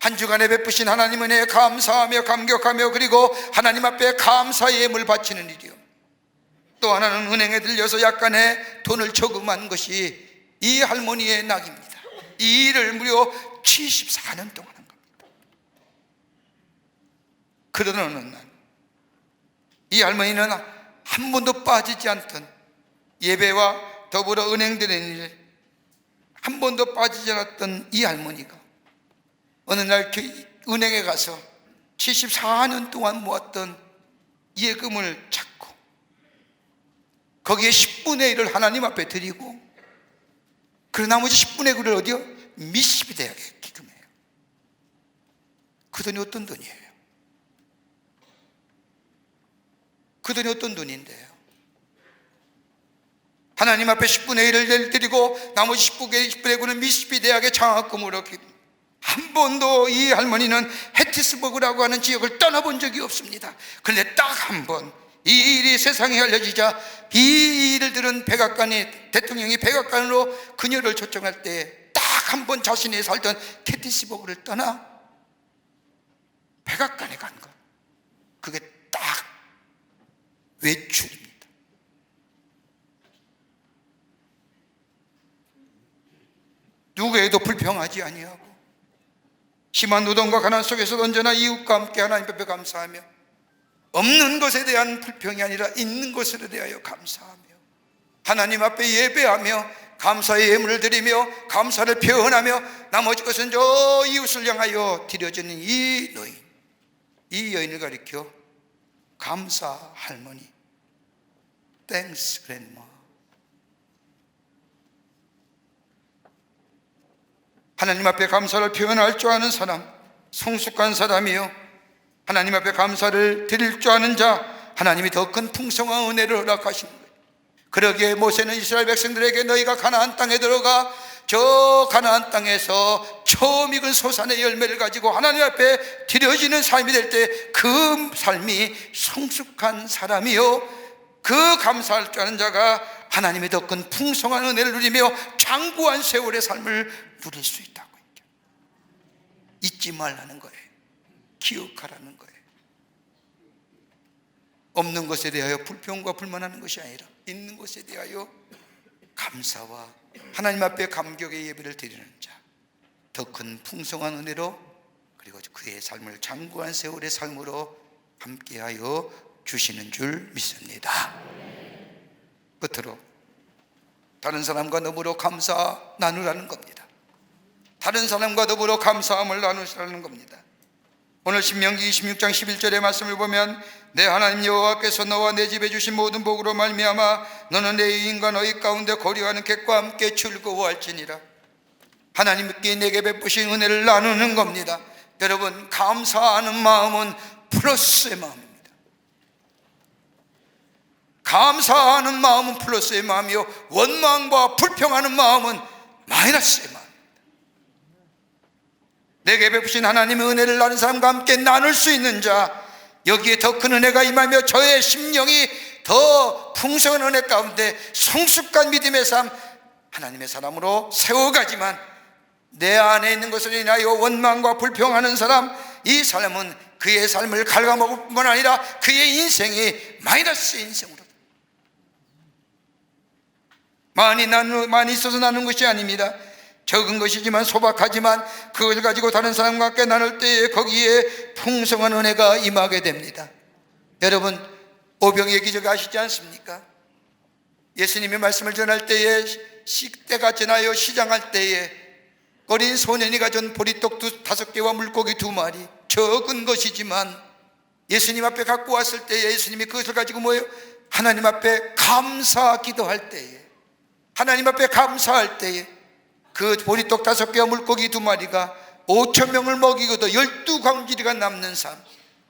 한 주간에 베푸신 하나님 은혜에 감사하며 감격하며 그리고 하나님 앞에 감사의 예물 바치는 일이요, 또 하나는 은행에 들려서 약간의 돈을 저금한 것이 이 할머니의 낙입니다. 이 일을 무려 74년 동안 한 겁니다. 그러던 어느 날 이 할머니는 한 번도 빠지지 않던 예배와 더불어 은행 드리는 일, 한 번도 빠지지 않았던 이 할머니가 어느 날 은행에 가서 74년 동안 모았던 예금을 찾고 거기에 10분의 1을 하나님 앞에 드리고, 그 나머지 10분의 9를 어디요? 미시비 대학에 기금해요. 그 돈이 어떤 돈이에요? 그 돈이 어떤 돈인데요? 하나님 앞에 10분의 1을 드리고 나머지 10분의 9는 미시비 대학의 장학금으로 한 번도 이 할머니는 해티스버그라고 하는 지역을 떠나본 적이 없습니다. 그런데 딱 한 번 이 일이 세상에 알려지자 이 일을 들은 대통령이 백악관으로 그녀를 초청할 때 딱 한 번 자신이 살던 해티스버그를 떠나 백악관에 간 것, 그게 딱 외출입니다. 누구에도 불평하지 아니하고 심한 노동과 가난 속에서도 언제나 이웃과 함께 하나님 앞에 감사하며, 없는 것에 대한 불평이 아니라 있는 것에 대하여 감사하며 하나님 앞에 예배하며 감사의 예물을 드리며 감사를 표현하며 나머지 것은 저 이웃을 향하여 드려지는 이 노인, 이 여인을 가리켜 감사 할머니, 땡스 그랜마. 하나님 앞에 감사를 표현할 줄 아는 사람, 성숙한 사람이요, 하나님 앞에 감사를 드릴 줄 아는 자, 하나님이 더 큰 풍성한 은혜를 허락하시는 거예요. 그러기에 모세는 이스라엘 백성들에게 너희가 가나안 땅에 들어가 저 가나안 땅에서 처음 익은 소산의 열매를 가지고 하나님 앞에 드려지는 삶이 될 때 그 삶이 성숙한 사람이요, 그 감사할 줄 아는 자가 하나님의 더 큰 풍성한 은혜를 누리며 장구한 세월의 삶을 누릴 수 있다고 했죠. 잊지 말라는 거예요. 기억하라는 거예요. 없는 것에 대하여 불평과 불만하는 것이 아니라 있는 것에 대하여 감사와 하나님 앞에 감격의 예배를 드리는 자, 더 큰 풍성한 은혜로 그리고 그의 삶을 장구한 세월의 삶으로 함께하여 주시는 줄 믿습니다. 끝으로 다른 사람과 더불어 감사 나누라는 겁니다. 다른 사람과 더불어 감사함을 나누시라는 겁니다. 오늘 신명기 26장 11절의 말씀을 보면 내 하나님 여호와께서 너와 내 집에 주신 모든 복으로 말미암아 너는 내 이인과 너희 가운데 거류하는 객과 함께 즐거워할지니라. 하나님께 내게 베푸신 은혜를 나누는 겁니다. 여러분, 감사하는 마음은 플러스의 마음입니다. 감사하는 마음은 플러스의 마음이요, 원망과 불평하는 마음은 마이너스의 마음입니다. 내게 베푸신 하나님의 은혜를 나눈 사람과 함께 나눌 수 있는 자, 여기에 더 큰 은혜가 임하며 저의 심령이 더 풍성한 은혜 가운데 성숙한 믿음의 삶, 하나님의 사람으로 세워가지만 내 안에 있는 것을 인하여 원망과 불평하는 사람, 이 사람은 그의 삶을 갉아먹을 뿐만 아니라 그의 인생이 마이너스의 인생으로, 많이 있어서 나눈 것이 아닙니다. 적은 것이지만 소박하지만 그것을 가지고 다른 사람과 함께 나눌 때에 거기에 풍성한 은혜가 임하게 됩니다. 여러분, 오병이의 기적 아시지 않습니까? 예수님이 말씀을 전할 때에, 식대가 지나여 시장할 때에 어린 소년이 가진 보리떡 5개와 물고기 2마리, 적은 것이지만 예수님 앞에 갖고 왔을 때에 예수님이 그것을 가지고 뭐예요? 하나님 앞에 감사 기도할 때에, 하나님 앞에 감사할 때에 그 보리떡 5개와 물고기 2마리가 5,000명을 먹이고도 12광주리가 남는 삶.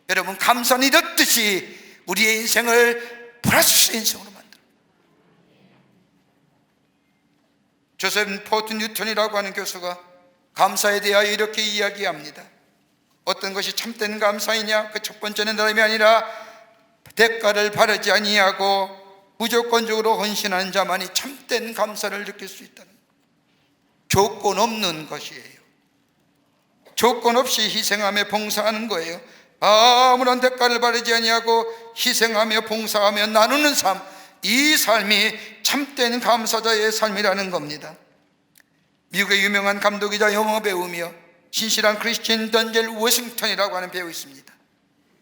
여러분, 감사는 이렇듯이 우리의 인생을 플러스 인생으로 만들어요. 조셉 포트 뉴턴이라고 하는 교수가 감사에 대하여 이렇게 이야기합니다. 어떤 것이 참된 감사이냐? 그 첫 번째는 다름이 아니라 대가를 바라지 아니하고 무조건적으로 헌신하는 자만이 참된 감사를 느낄 수 있다는, 조건 없는 것이에요. 조건 없이 희생하며 봉사하는 거예요. 아무런 대가를 바라지 아니하고 희생하며 봉사하며 나누는 삶, 이 삶이 참된 감사자의 삶이라는 겁니다. 미국의 유명한 감독이자 영화 배우며 신실한 크리스틴 던젤 워싱턴이라고 하는 배우 있습니다.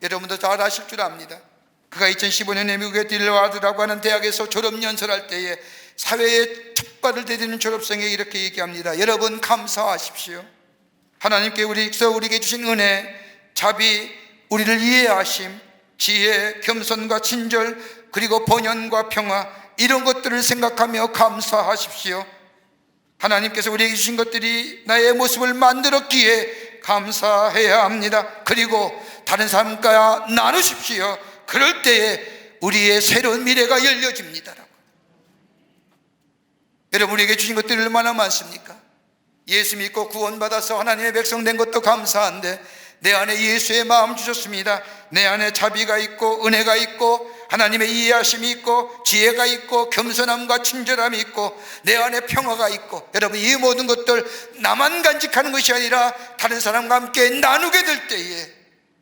여러분도 잘 아실 줄 압니다. 그가 2015년에 미국의 딜와드라고 하는 대학에서 졸업연설할 때에 사회에 첫 발을 디디는 졸업생에게 이렇게 얘기합니다. 여러분, 감사하십시오. 하나님께 우리에게 주신 은혜, 자비, 우리를 이해하심, 지혜, 겸손과 친절, 그리고 번영과 평화, 이런 것들을 생각하며 감사하십시오. 하나님께서 우리에게 주신 것들이 나의 모습을 만들었기에 감사해야 합니다. 그리고 다른 사람과 나누십시오. 그럴 때에 우리의 새로운 미래가 열려집니다라고. 여러분, 우리에게 주신 것들이 얼마나 많습니까? 예수 믿고 구원받아서 하나님의 백성 된 것도 감사한데 내 안에 예수의 마음 주셨습니다. 내 안에 자비가 있고 은혜가 있고 하나님의 이해하심이 있고 지혜가 있고 겸손함과 친절함이 있고 내 안에 평화가 있고, 여러분, 이 모든 것들 나만 간직하는 것이 아니라 다른 사람과 함께 나누게 될 때에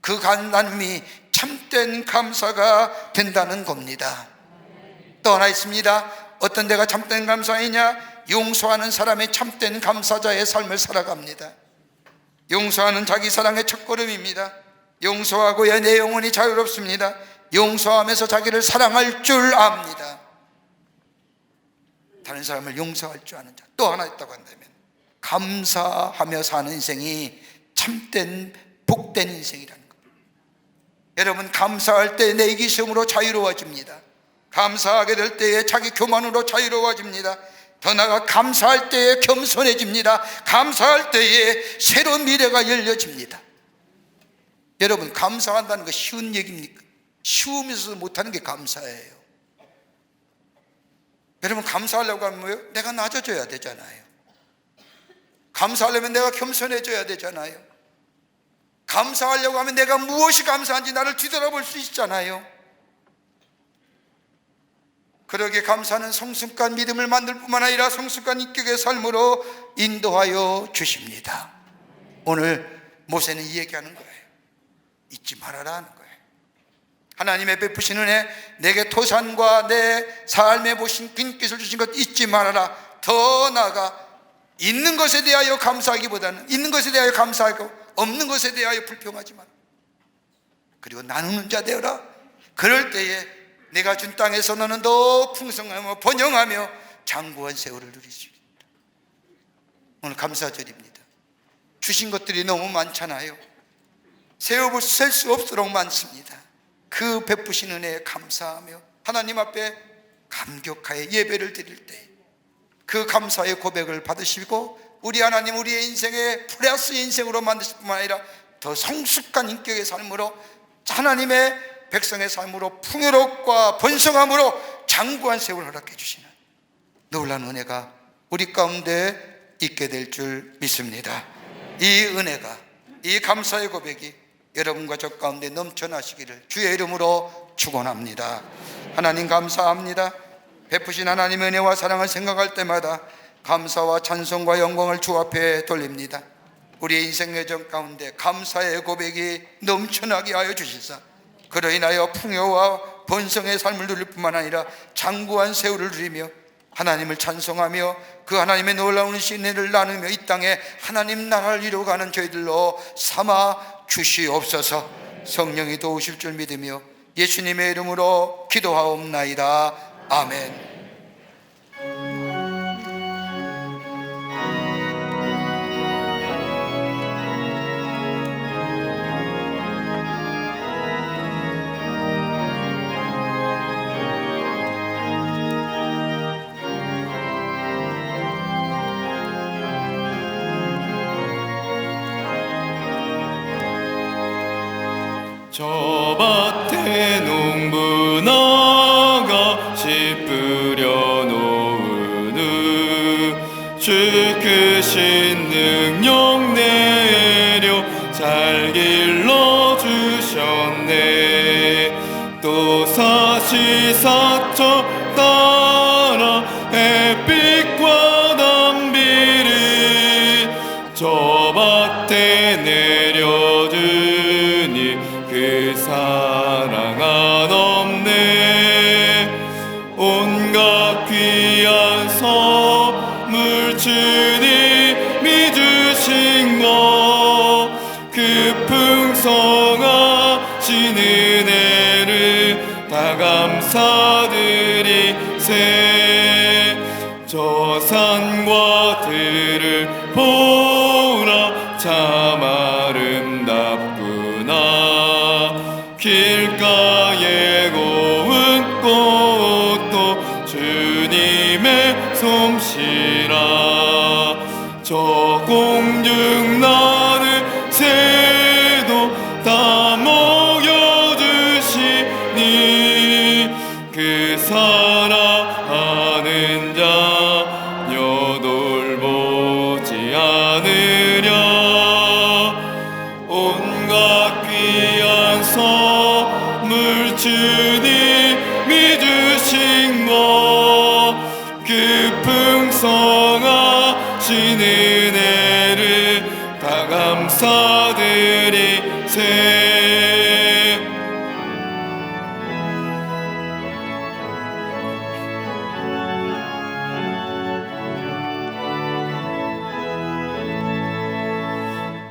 그 나눔이 참된 감사가 된다는 겁니다. 또 하나 있습니다. 어떤 데가 참된 감사이냐? 용서하는 사람이 참된 감사자의 삶을 살아갑니다. 용서하는 자기 사랑의 첫걸음입니다. 용서하고야 내 영혼이 자유롭습니다. 용서하면서 자기를 사랑할 줄 압니다. 다른 사람을 용서할 줄 아는 자. 또 하나 있다고 한다면 감사하며 사는 인생이 참된 복된 인생이라는 겁니다. 여러분, 감사할 때 내 이기심으로 자유로워집니다. 감사하게 될 때에 자기 교만으로 자유로워집니다. 더 나아가 감사할 때에 겸손해집니다. 감사할 때에 새로운 미래가 열려집니다. 여러분, 감사한다는 거 쉬운 얘기입니까? 쉬우면서 못하는 게 감사예요. 여러분, 감사하려고 하면 뭐예요? 내가 낮아져야 되잖아요. 감사하려면 내가 겸손해져야 되잖아요. 감사하려고 하면 내가 무엇이 감사한지 나를 뒤돌아볼 수 있잖아요. 그러기에 감사는 성숙한 믿음을 만들 뿐만 아니라 성숙한 인격의 삶으로 인도하여 주십니다. 오늘 모세는 이 얘기하는 거예요. 잊지 말아라 하는 거예요. 하나님의 베푸신 은혜, 내게 토산과 내 삶에 보신 빈깃을 주신 것 잊지 말아라. 더 나아가 있는 것에 대하여 감사하기보다는 있는 것에 대하여 감사하고 없는 것에 대하여 불평하지 마라. 그리고 나누는 자 되어라. 그럴 때에 내가 준 땅에서 너는 더 풍성하며 번영하며 장구한 세월을 누릴 수 있다. 오늘 감사절입니다. 주신 것들이 너무 많잖아요. 세어볼 셀 수 없도록 많습니다. 그 베푸신 은혜에 감사하며 하나님 앞에 감격하여 예배를 드릴 때 그 감사의 고백을 받으시고 우리 하나님 우리의 인생의 플러스 인생으로 만드실 뿐만 아니라 더 성숙한 인격의 삶으로 하나님의 백성의 삶으로 풍요롭과 번성함으로 장구한 세월을 허락해 주시는 놀라운 은혜가 우리 가운데 있게 될 줄 믿습니다. 이 은혜가, 이 감사의 고백이 여러분과 저 가운데 넘쳐나시기를 주의 이름으로 축원합니다. 하나님 감사합니다. 베푸신 하나님의 은혜와 사랑을 생각할 때마다 감사와 찬송과 영광을 주 앞에 돌립니다. 우리의 인생 여정 가운데 감사의 고백이 넘쳐나게 하여 주시사 그로 인하여 풍요와 번성의 삶을 누릴 뿐만 아니라 장구한 세월을 누리며 하나님을 찬송하며 그 하나님의 놀라운 신뢰를 나누며 이 땅에 하나님 나라를 이루어가는 저희들로 삼아 주시옵소서. 성령이 도우실 줄 믿으며 예수님의 이름으로 기도하옵나이다. 아멘. 저 밭에 농부 나가 씨 뿌려 놓은 후 주 크신 능력 내려 잘 길러 주셨네. 또 사시사철 따라 햇빛과 단비를 저 밭에 내려주니 그 사랑 한없네. 온갖 귀한 선물 주님이 주신 것 그 풍성하신 은혜를 다 감사드리세. 저 산과 들을 보라 참 아름답구나. 길가에 고운 꽃도 주님의 솜씨라. 저 공중 나는 새도 다 먹여주시니 그 사랑하는 자녀 돌보지 않으랴. 온갖 귀한 선물 주님이 주신 것 그 풍성하신 은혜를 다 감사드리세.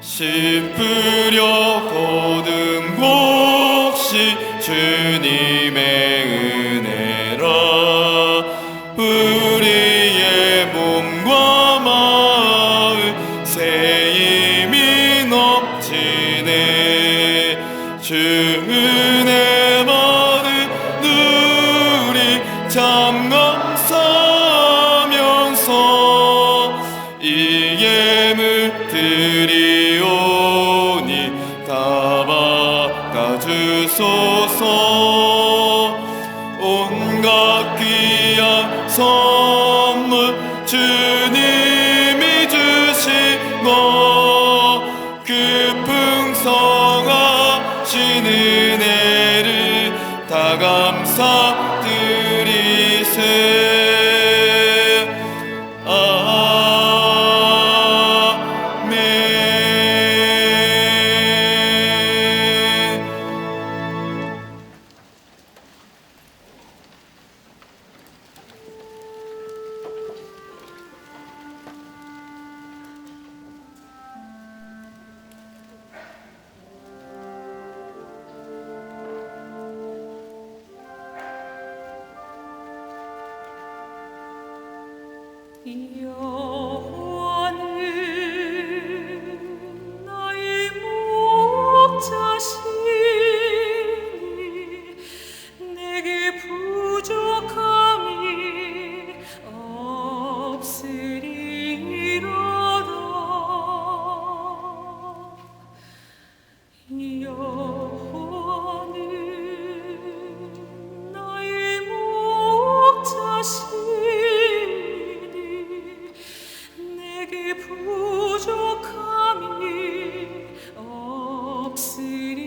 씨 뿌려 거둔 곳이 주님의 은혜라. 우리의 몸과 마음 새 힘이 넘치네. 주 은혜 받은 우리 참 감사하면서 이 예물 드리오니 다 받아주소서. 온갖 귀한 선물 주님이 주신 것 그 풍성하신 은혜를 다 감사드리세. 여호와는 나의 목자시니 내게 부족함이 없으리로다. 여호와는 나의 목자시니 내게 부족함이 없으리.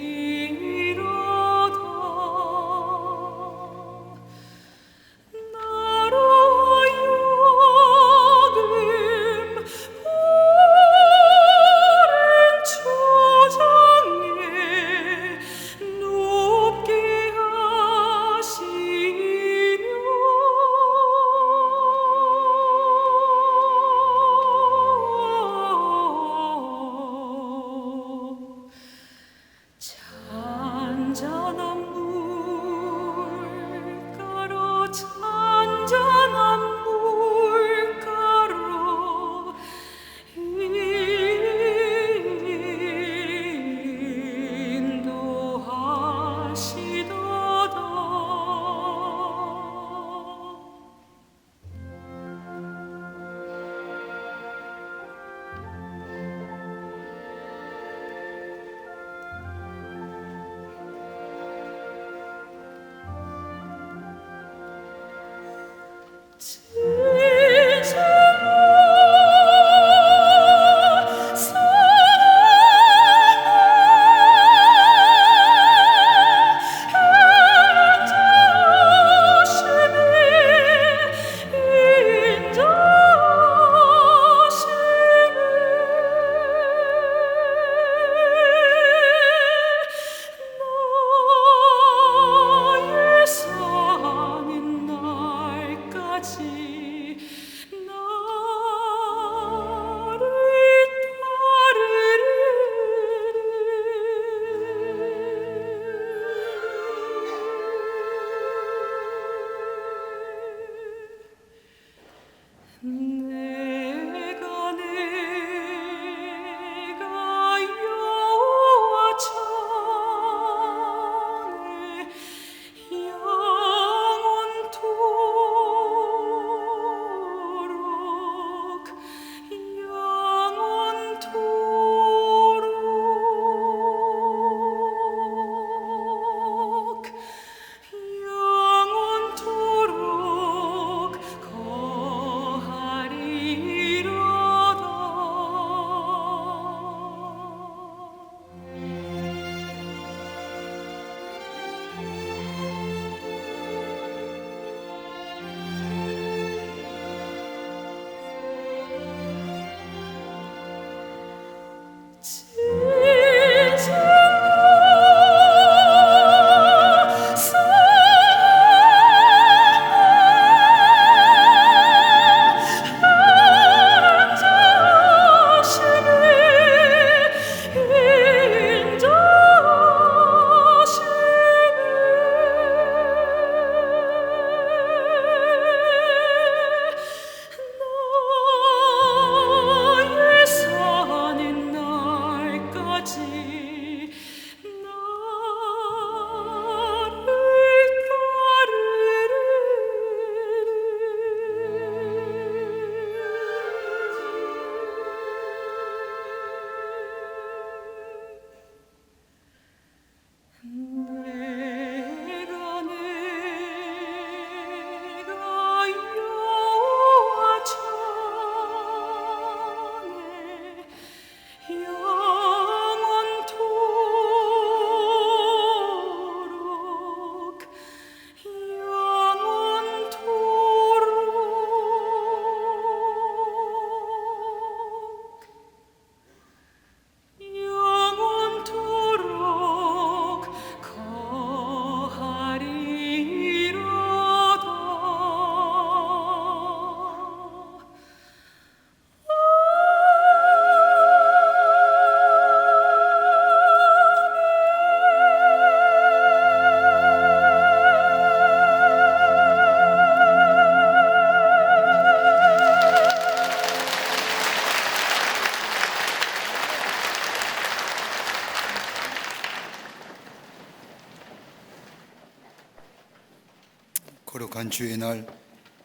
거룩한 주의 날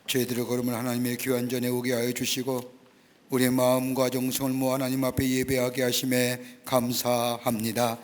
저희들의 걸음을 하나님의 귀한 전에 오게 하여 주시고 우리의 마음과 정성을 모아 하나님 앞에 예배하게 하심에 감사합니다.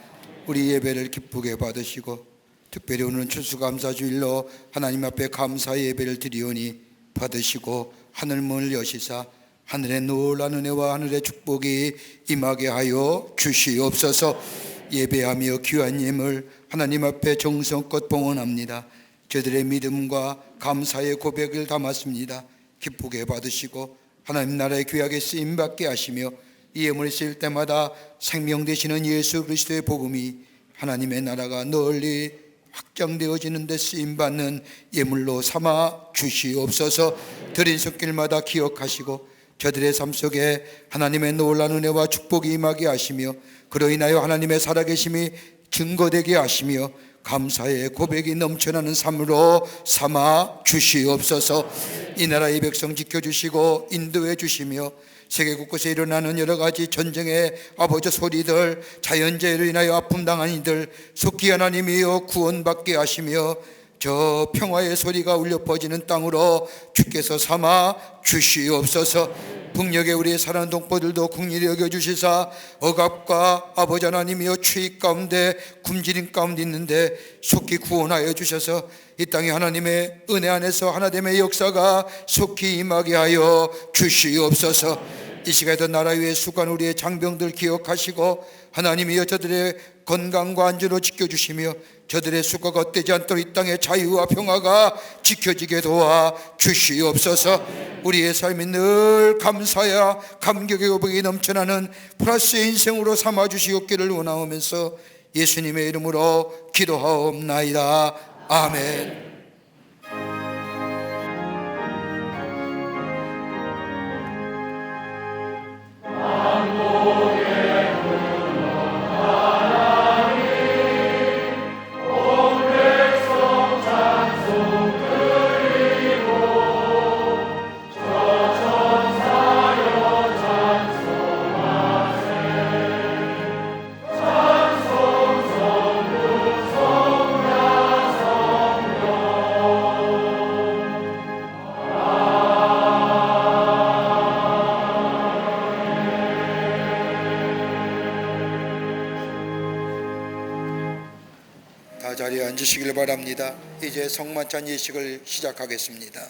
우리 예배를 기쁘게 받으시고 특별히 오늘은 추수감사주일로 하나님 앞에 감사 예배를 드리오니 받으시고 하늘 문을 여시사 하늘의 놀라운 은혜와 하늘의 축복이 임하게 하여 주시옵소서. 예배하며 귀한 예물 하나님 앞에 정성껏 봉헌합니다. 저들의 믿음과 감사의 고백을 담았습니다. 기쁘게 받으시고 하나님 나라의 귀하게 쓰임받게 하시며 이 예물을 쓰일 때마다 생명 되시는 예수 그리스도의 복음이 하나님의 나라가 널리 확장되어지는 데 쓰임받는 예물로 삼아 주시옵소서. 드린 손길마다 기억하시고 저들의 삶 속에 하나님의 놀라운 은혜와 축복이 임하게 하시며 그로 인하여 하나님의 살아계심이 증거되게 하시며 감사의 고백이 넘쳐나는 삶으로 삼아 주시옵소서. 이 나라의 백성 지켜주시고 인도해 주시며 세계 곳곳에 일어나는 여러 가지 전쟁의 아버지 소리들, 자연재해로 인하여 아픔 당한 이들 속히 하나님이여 구원받게 하시며 저 평화의 소리가 울려 퍼지는 땅으로 주께서 삼아 주시옵소서. 북녘에 우리의 사랑하는 동포들도 국리를 여겨주시사 억압과 아버지 하나님이여 추위 가운데 굶주림 가운데 있는데 속히 구원하여 주셔서 이 땅에 하나님의 은혜 안에서 하나됨의 역사가 속히 임하게 하여 주시옵소서. 이 시간에도 나라 위에 수고한 우리의 장병들 기억하시고 하나님이여 저들의 건강과 안전을 지켜주시며 저들의 수고가 헛되지 않도록 이 땅의 자유와 평화가 지켜지게 도와 주시옵소서. 우리의 삶이 늘 감사야 감격의 고백이 넘쳐나는 플러스의 인생으로 삼아주시옵기를 원하오면서 예수님의 이름으로 기도하옵나이다. 아멘. 다 자리에 앉으시길 바랍니다. 이제 성만찬 예식을 시작하겠습니다.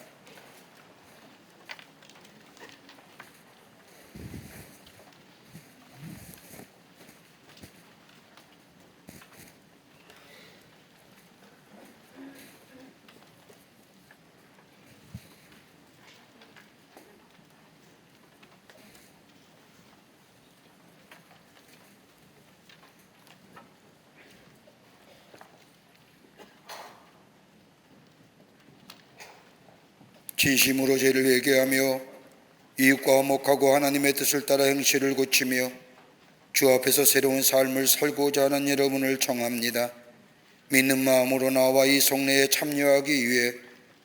진심으로 죄를 회개하며 이웃과 화목하고 하나님의 뜻을 따라 행실을 고치며 주 앞에서 새로운 삶을 살고자 하는 여러분을 청합니다. 믿는 마음으로 나와 이 성례에 참여하기 위해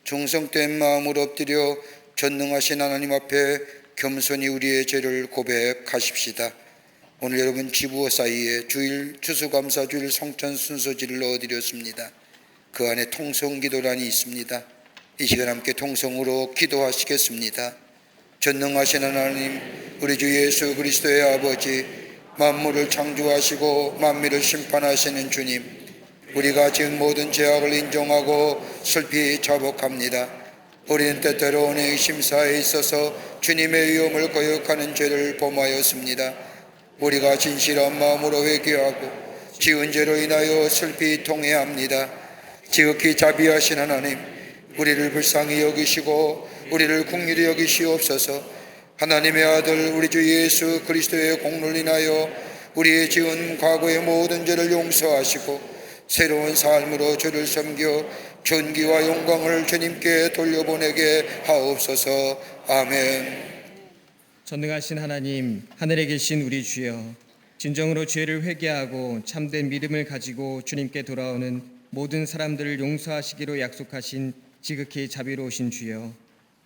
정성된 마음으로 엎드려 전능하신 하나님 앞에 겸손히 우리의 죄를 고백하십시다. 오늘 여러분 지부어 사이에 주일 추수감사주일 성찬 순서지를 넣어드렸습니다. 그 안에 통성기도란이 있습니다. 이 시간 함께 통성으로 기도하시겠습니다. 전능하신 하나님, 우리 주 예수 그리스도의 아버지, 만물을 창조하시고 만민을 심판하시는 주님, 우리가 지은 모든 죄악을 인정하고 슬피 자복합니다. 우리는 때때로 은행 심사에 있어서 주님의 위엄을 거역하는 죄를 범하였습니다. 우리가 진실한 마음으로 회개하고 지은 죄로 인하여 슬피 통회합니다. 지극히 자비하신 하나님, 우리를 불쌍히 여기시고 우리를 긍휼히 여기시옵소서. 하나님의 아들 우리 주 예수 그리스도의 공로를 인하여 우리의 지은 과거의 모든 죄를 용서하시고 새로운 삶으로 주를 섬겨 존귀와 영광을 주님께 돌려보내게 하옵소서. 아멘. 전능하신 하나님, 하늘에 계신 우리 주여, 진정으로 죄를 회개하고 참된 믿음을 가지고 주님께 돌아오는 모든 사람들을 용서하시기로 약속하신 지극히 자비로우신 주여,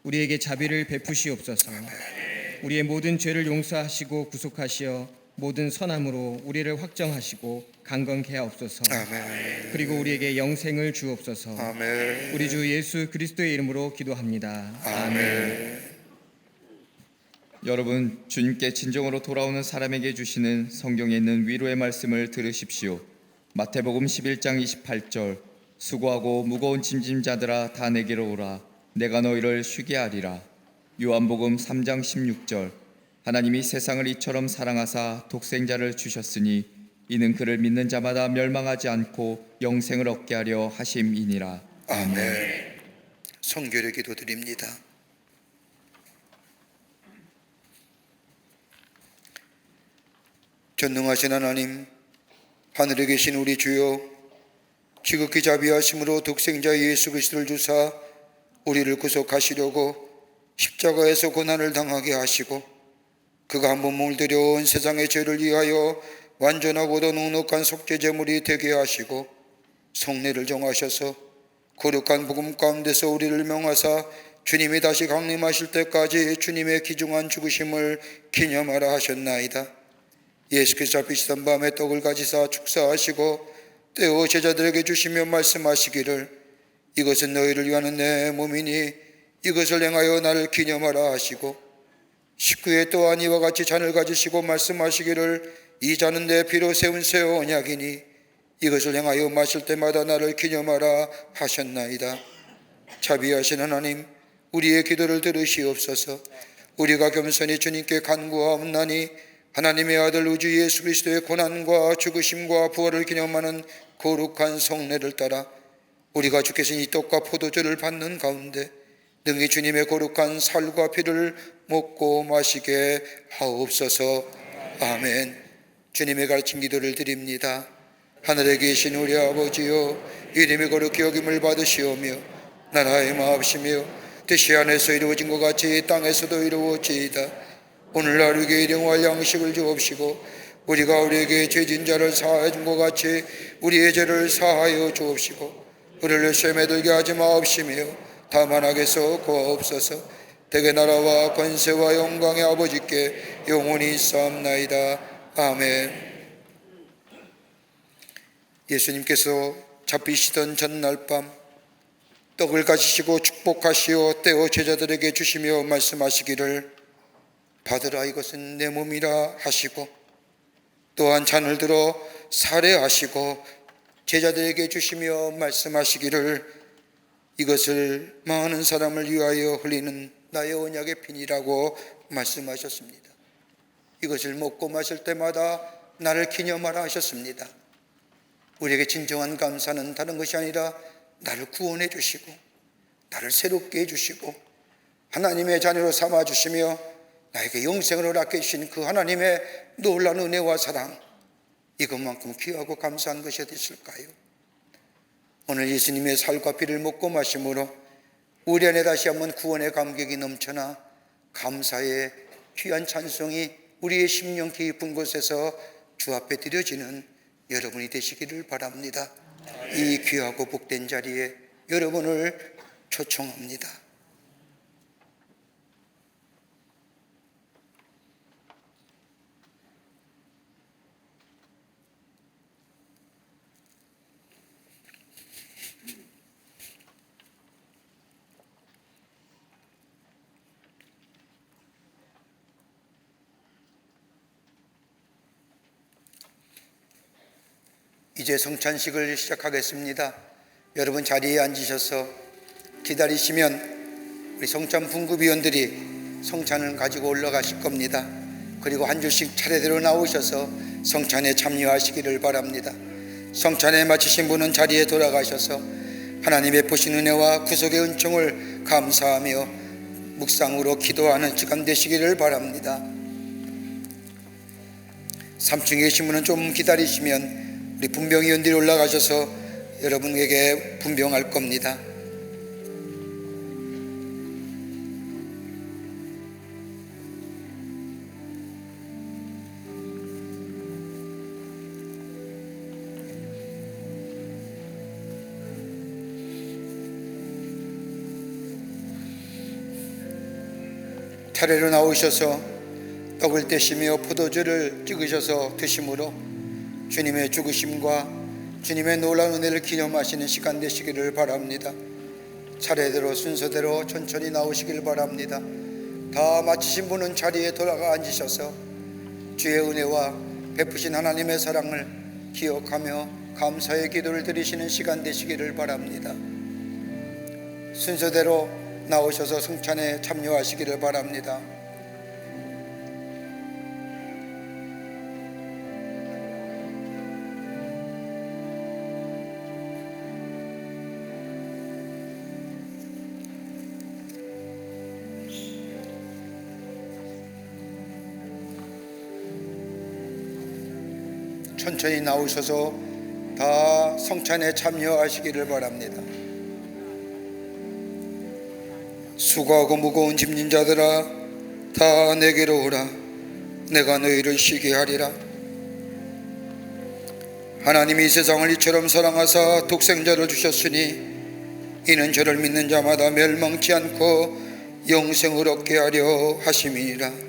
우리에게 자비를 베푸시옵소서. 우리의 모든 죄를 용서하시고 구속하시어 모든 선함으로 우리를 확정하시고 강건케 하옵소서. 아멘. 그리고 우리에게 영생을 주옵소서. 아멘. 우리 주 예수 그리스도의 이름으로 기도합니다. 아멘. 여러분, 주님께 진정으로 돌아오는 사람에게 주시는 성경에 있는 위로의 말씀을 들으십시오. 마태복음 11장 28절, 수고하고 무거운 짐진 자들아 다 내게로 오라, 내가 너희를 쉬게 하리라. 요한복음 3장 16절, 하나님이 세상을 이처럼 사랑하사 독생자를 주셨으니 이는 그를 믿는 자마다 멸망하지 않고 영생을 얻게 하려 하심이니라. 아멘. 성결의 기도드립니다. 전능하신 하나님, 하늘에 계신 우리 주여, 지극히 자비하심으로 독생자 예수 그리스도를 주사 우리를 구속하시려고 십자가에서 고난을 당하게 하시고 그가 한 몸을 들여온 세상의 죄를 위하여 완전하고도 넉넉한 속죄 제물이 되게 하시고 성례를 정하셔서 거룩한 복음 가운데서 우리를 명하사 주님이 다시 강림하실 때까지 주님의 귀중한 죽으심을 기념하라 하셨나이다. 예수께서 잡히시던 밤에 떡을 가지사 축사하시고 떼어 제자들에게 주시며 말씀하시기를 이것은 너희를 위하는 내 몸이니 이것을 행하여 나를 기념하라 하시고 식후에 또한 이와 같이 잔을 가지시고 말씀하시기를 이 잔은 내 피로 세운 새 언약이니 이것을 행하여 마실 때마다 나를 기념하라 하셨나이다. 자비하신 하나님, 우리의 기도를 들으시옵소서. 우리가 겸손히 주님께 간구하옵나니 하나님의 아들 우주 예수 그리스도의 고난과 죽으심과 부활을 기념하는 거룩한 성례를 따라 우리가 주께서 이 떡과 포도주를 받는 가운데 능히 주님의 거룩한 살과 피를 먹고 마시게 하옵소서. 아멘. 주님의 가르친 기도를 드립니다. 하늘에 계신 우리 아버지여, 이름이 거룩히 여김을 받으시오며 나라의 마옵시며 뜻이 하늘에서 이루어진 것 같이 땅에서도 이루어지이다. 오늘날 우리에게 일용할 양식을 주옵시고 우리가 우리에게 죄진 자를 사하여 준 것 같이 우리의 죄를 사하여 주옵시고 우리를 시험에 들게 하지 마옵시며 다만 악에서 구하옵소서. 대개 나라와 권세와 영광의 아버지께 영원히 있사옵나이다. 아멘. 예수님께서 잡히시던 전날 밤 떡을 가지시고 축복하시어 떼어 제자들에게 주시며 말씀하시기를 받으라, 이것은 내 몸이라 하시고 또한 잔을 들어 살해하시고 제자들에게 주시며 말씀하시기를 이것을 많은 사람을 위하여 흘리는 나의 언약의 피니라고 말씀하셨습니다. 이것을 먹고 마실 때마다 나를 기념하라 하셨습니다. 우리에게 진정한 감사는 다른 것이 아니라 나를 구원해 주시고 나를 새롭게 해주시고 하나님의 자녀로 삼아주시며 나에게 영생을 허락해 주신 그 하나님의 놀라운 은혜와 사랑, 이것만큼 귀하고 감사한 것이 어디 있을까요? 오늘 예수님의 살과 피를 먹고 마심으로 우리 안에 다시 한번 구원의 감격이 넘쳐나 감사의 귀한 찬송이 우리의 심령 깊은 곳에서 주 앞에 드려지는 여러분이 되시기를 바랍니다. 이 귀하고 복된 자리에 여러분을 초청합니다. 이제 성찬식을 시작하겠습니다. 여러분 자리에 앉으셔서 기다리시면 우리 성찬 분급위원들이 성찬을 가지고 올라가실 겁니다. 그리고 한 줄씩 차례대로 나오셔서 성찬에 참여하시기를 바랍니다. 성찬에 마치신 분은 자리에 돌아가셔서 하나님의 보신 은혜와 구속의 은총을 감사하며 묵상으로 기도하는 시간 되시기를 바랍니다. 3층에 계신 분은 좀 기다리시면 우리 분병위원들이 올라가셔서 여러분에게 분병할 겁니다. 차례로 나오셔서 떡을 떼시며 포도주를 찍으셔서 드심으로 주님의 죽으심과 주님의 놀라운 은혜를 기념하시는 시간 되시기를 바랍니다. 차례대로 순서대로 천천히 나오시길 바랍니다. 다 마치신 분은 자리에 돌아가 앉으셔서 주의 은혜와 베푸신 하나님의 사랑을 기억하며 감사의 기도를 드리시는 시간 되시기를 바랍니다. 순서대로 나오셔서 성찬에 참여하시기를 바랍니다. 천천히 나오셔서 다 성찬에 참여하시기를 바랍니다. 수고하고 무거운 짐진 자들아 다 내게로 오라. 내가 너희를 쉬게 하리라. 하나님이 이 세상을 이처럼 사랑하사 독생자를 주셨으니 이는 저를 믿는 자마다 멸망치 않고 영생을 얻게 하려 하심이니라.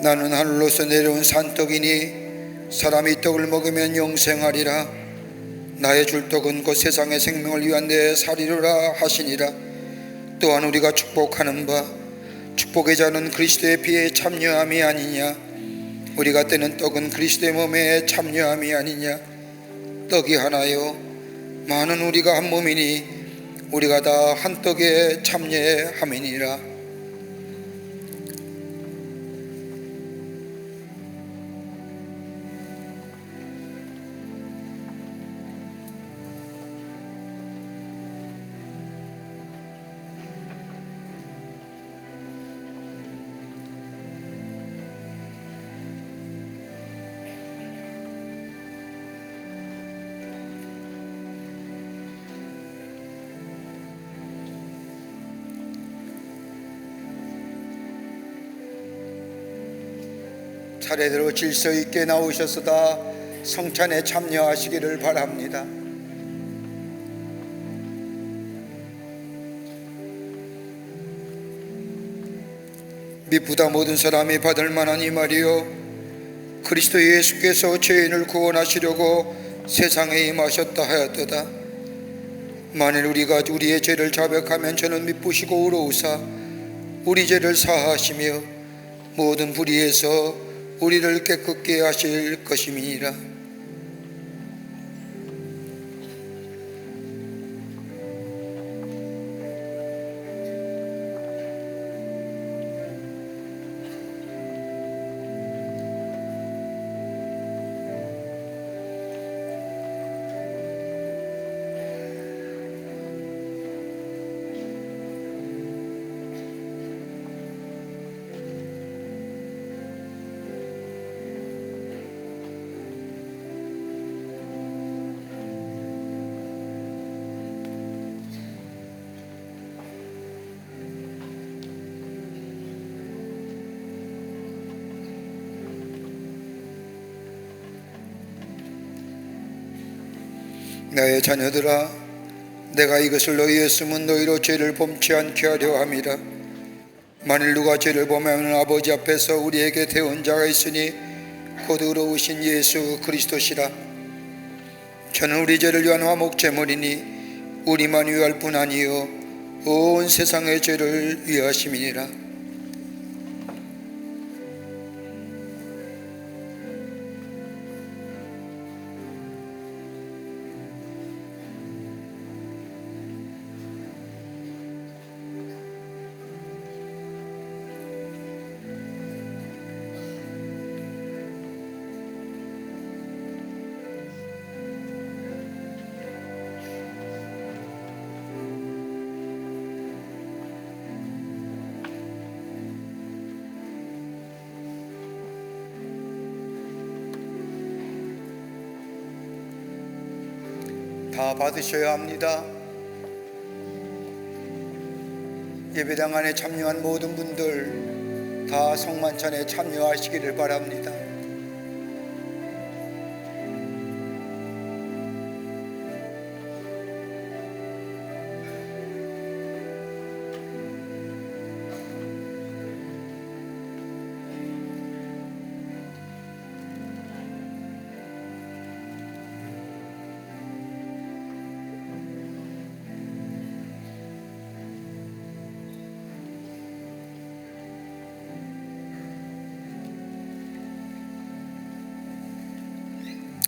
나는 하늘로서 내려온 산떡이니 사람이 떡을 먹으면 영생하리라. 나의 줄 떡은 곧 세상의 생명을 위한 내 살이로라 하시니라. 또한 우리가 축복하는 바 축복의 자는 그리스도의 피에 참여함이 아니냐. 우리가 떼는 떡은 그리스도의 몸에 참여함이 아니냐. 떡이 하나요 많은 우리가 한 몸이니 우리가 다 한 떡에 참여함이니라. 차례대로 질서 있게 나오셔서 다 성찬에 참여하시기를 바랍니다. 미쁘다 모든 사람이 받을 만한 이 말이요 그리스도 예수께서 죄인을 구원하시려고 세상에 임하셨다 하였도다. 만일 우리가 우리의 죄를 자백하면 저는 미쁘시고 의로우사 우리 죄를 사하시며 모든 불의에서 우리를 깨끗게 하실 것임이니라. 나의 자녀들아 내가 이것을 너희에 쓰면 너희로 죄를 범치 않게 하려 함이라. 만일 누가 죄를 범하면 아버지 앞에서 우리에게 대언 자가 있으니 곧 의로우신 예수 그리스도시라. 저는 우리 죄를 위한 화목 제물이니 우리만 위할 뿐 아니요 온 세상의 죄를 위하심이니라. 다 받으셔야 합니다. 예배당 안에 참여한 모든 분들 다 성만찬에 참여하시기를 바랍니다.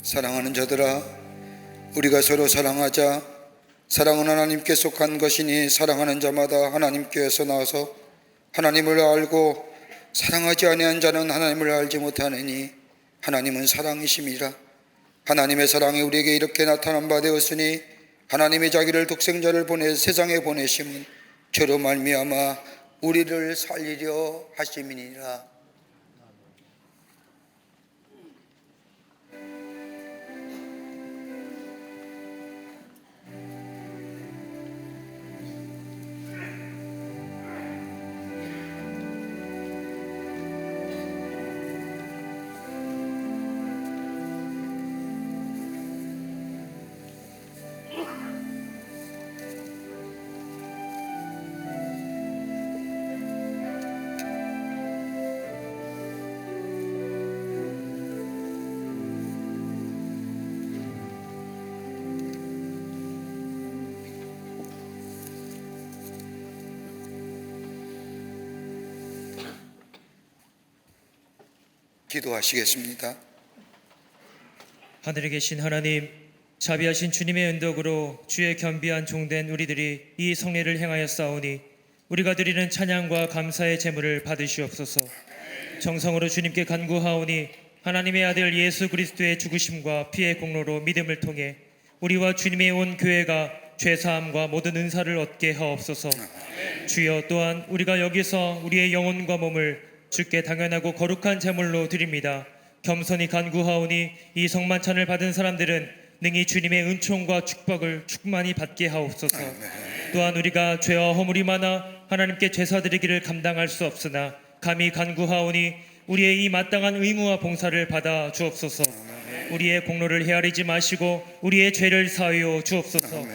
사랑하는 자들아, 우리가 서로 사랑하자. 사랑은 하나님께 속한 것이니 사랑하는 자마다 하나님께서 나와서 하나님을 알고 사랑하지 아니한 자는 하나님을 알지 못하느니 하나님은 사랑이심이라. 하나님의 사랑이 우리에게 이렇게 나타난 바 되었으니 하나님의 자기를 독생자를 보내 세상에 보내심은 저로 말미암아 우리를 살리려 하심이니라. 기도하시겠습니다. 하늘에 계신 하나님, 자비하신 주님의 은덕으로 주의 겸비한 종된 우리들이 이 성례를 행하였사오니 우리가 드리는 찬양과 감사의 제물을 받으시옵소서. 정성으로 주님께 간구하오니 하나님의 아들 예수 그리스도의 죽으심과 피의 공로로 믿음을 통해 우리와 주님의 온 교회가 죄사함과 모든 은사를 얻게 하옵소서. 주여, 또한 우리가 여기서 우리의 영혼과 몸을 주께 당연하고 거룩한 제물로 드립니다. 겸손히 간구하오니 이 성만찬을 받은 사람들은 능히 주님의 은총과 축복을 충만히 받게 하옵소서. 또한 우리가 죄와 허물이 많아 하나님께 제사드리기를 감당할 수 없으나 감히 간구하오니 우리의 이 마땅한 의무와 봉사를 받아 주옵소서. 우리의 공로를 헤아리지 마시고 우리의 죄를 사하여 주옵소서.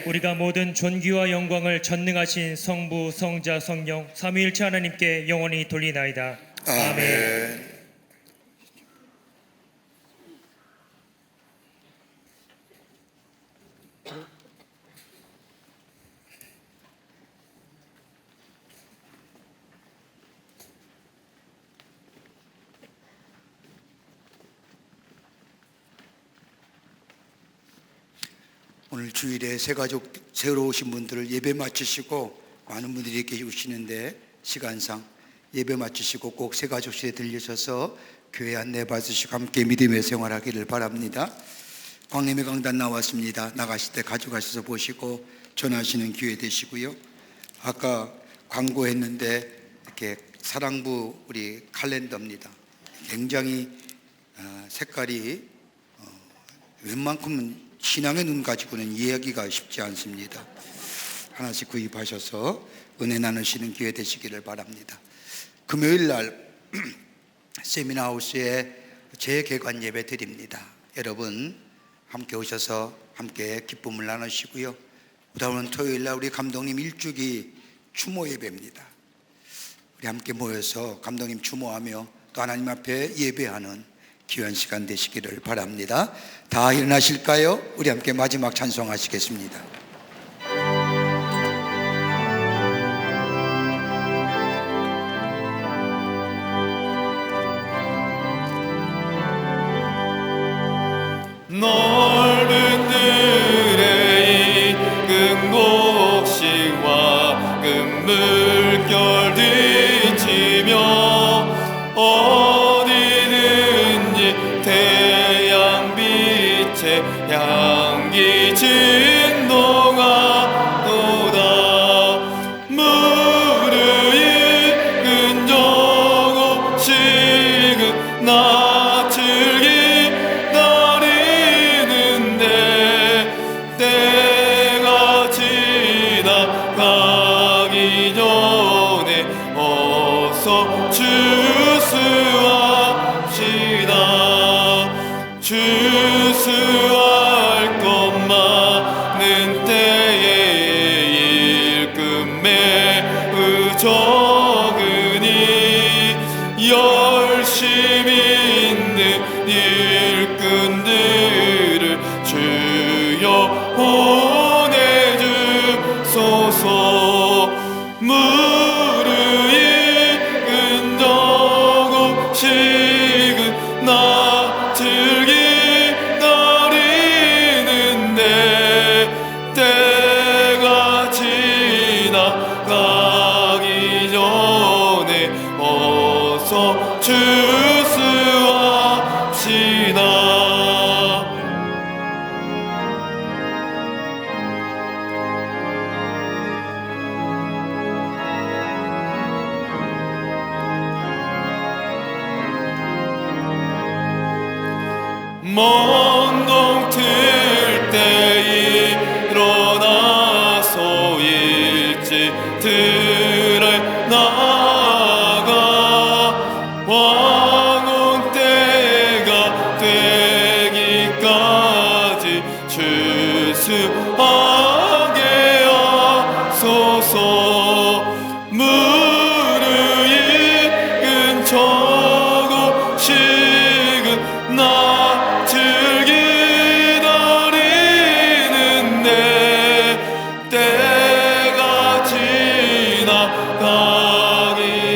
우리가 모든 존귀와 영광을 전능하신 성부, 성자, 성령 삼위일체 하나님께 영원히 돌리나이다. 아멘. 오늘 주일에 새가족 새로 오신 분들을 예배 마치시고 많은 분들이 이렇게 오시는데 시간상 예배 마치시고 꼭 새가족실에 들리셔서 교회 안내 받으시고 함께 믿음의 생활하기를 바랍니다. 광림의 강단 나왔습니다. 나가실 때 가져가셔서 보시고 전하시는 기회 되시고요. 아까 광고했는데 이렇게 사랑부 우리 칼렌더입니다. 굉장히 색깔이 웬만큼은 신앙의 눈 가지고는 이해하기가 쉽지 않습니다. 하나씩 구입하셔서 은혜 나누시는 기회 되시기를 바랍니다. 금요일 날 세미나하우스에 재개관 예배 드립니다. 여러분 함께 오셔서 함께 기쁨을 나누시고요. 다음은 토요일 날 우리 감독님 일주기 추모 예배입니다. 우리 함께 모여서 감독님 추모하며 또 하나님 앞에 예배하는 귀한 시간 되시기를 바랍니다. 다 일어나실까요? 우리 함께 마지막 찬송하시겠습니다. 넓은 들의 이끈 곡식과 큰 물결 뒤치며 어디든지 태양빛에 향기 진동하도다. 무르익은 저 곡식은 낯을 기다리는데 때가 지나가기 전 수할 것 많은 때에 일금 매우 적으니 열심히 있는 일꾼들을 주여 보내주소서. 무르익은 조금씩은 낯을 기다리는데 때가 지나가기 전에 어서 주수합시다. 먼 동틀 때 일어나서 일찍 들에 나가 왕혼 때가 되기까지 주수하게 하소서. 무르익은 조금씩은 낯을 기다리는데 때가 지나가기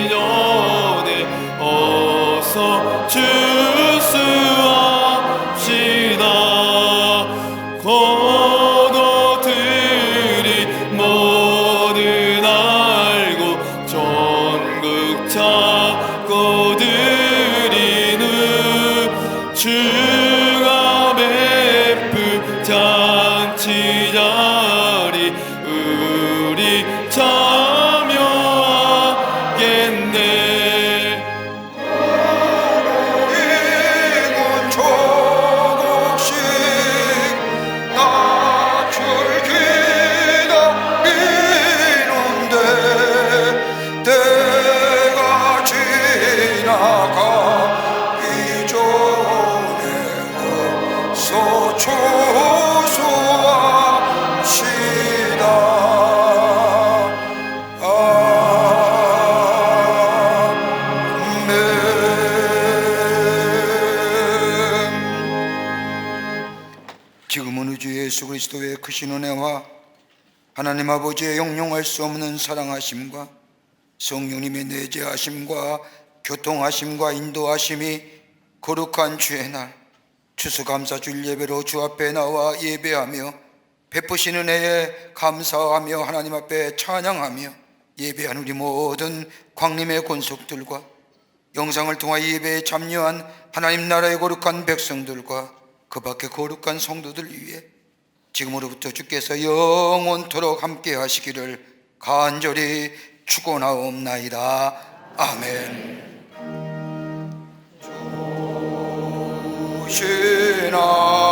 전에 어서 주수합시다. 거도들이 뭐든 알고 전국 찾고 드리는 주가 베푼 잔치 자리 우리 참여하겠네. 이건 조금씩 낯을 기다리는데 때가 지나가기 전에 어서 조수합시다. 지금은 우주 예수 그리스도의 크신 은혜와 하나님 아버지의 영영할 수 없는 사랑하심과 성령님의 내재하심과 교통하심과 인도하심이 거룩한 주의 날 추수감사주일 예배로 주 앞에 나와 예배하며 베푸신 은혜에 감사하며 하나님 앞에 찬양하며 예배한 우리 모든 광림의 권속들과 영상을 통하여 예배에 참여한 하나님 나라의 거룩한 백성들과 그 밖에 거룩한 성도들 위해 지금으로부터 주께서 영원토록 함께 하시기를 간절히 축원하옵나이다. 아멘. 주시나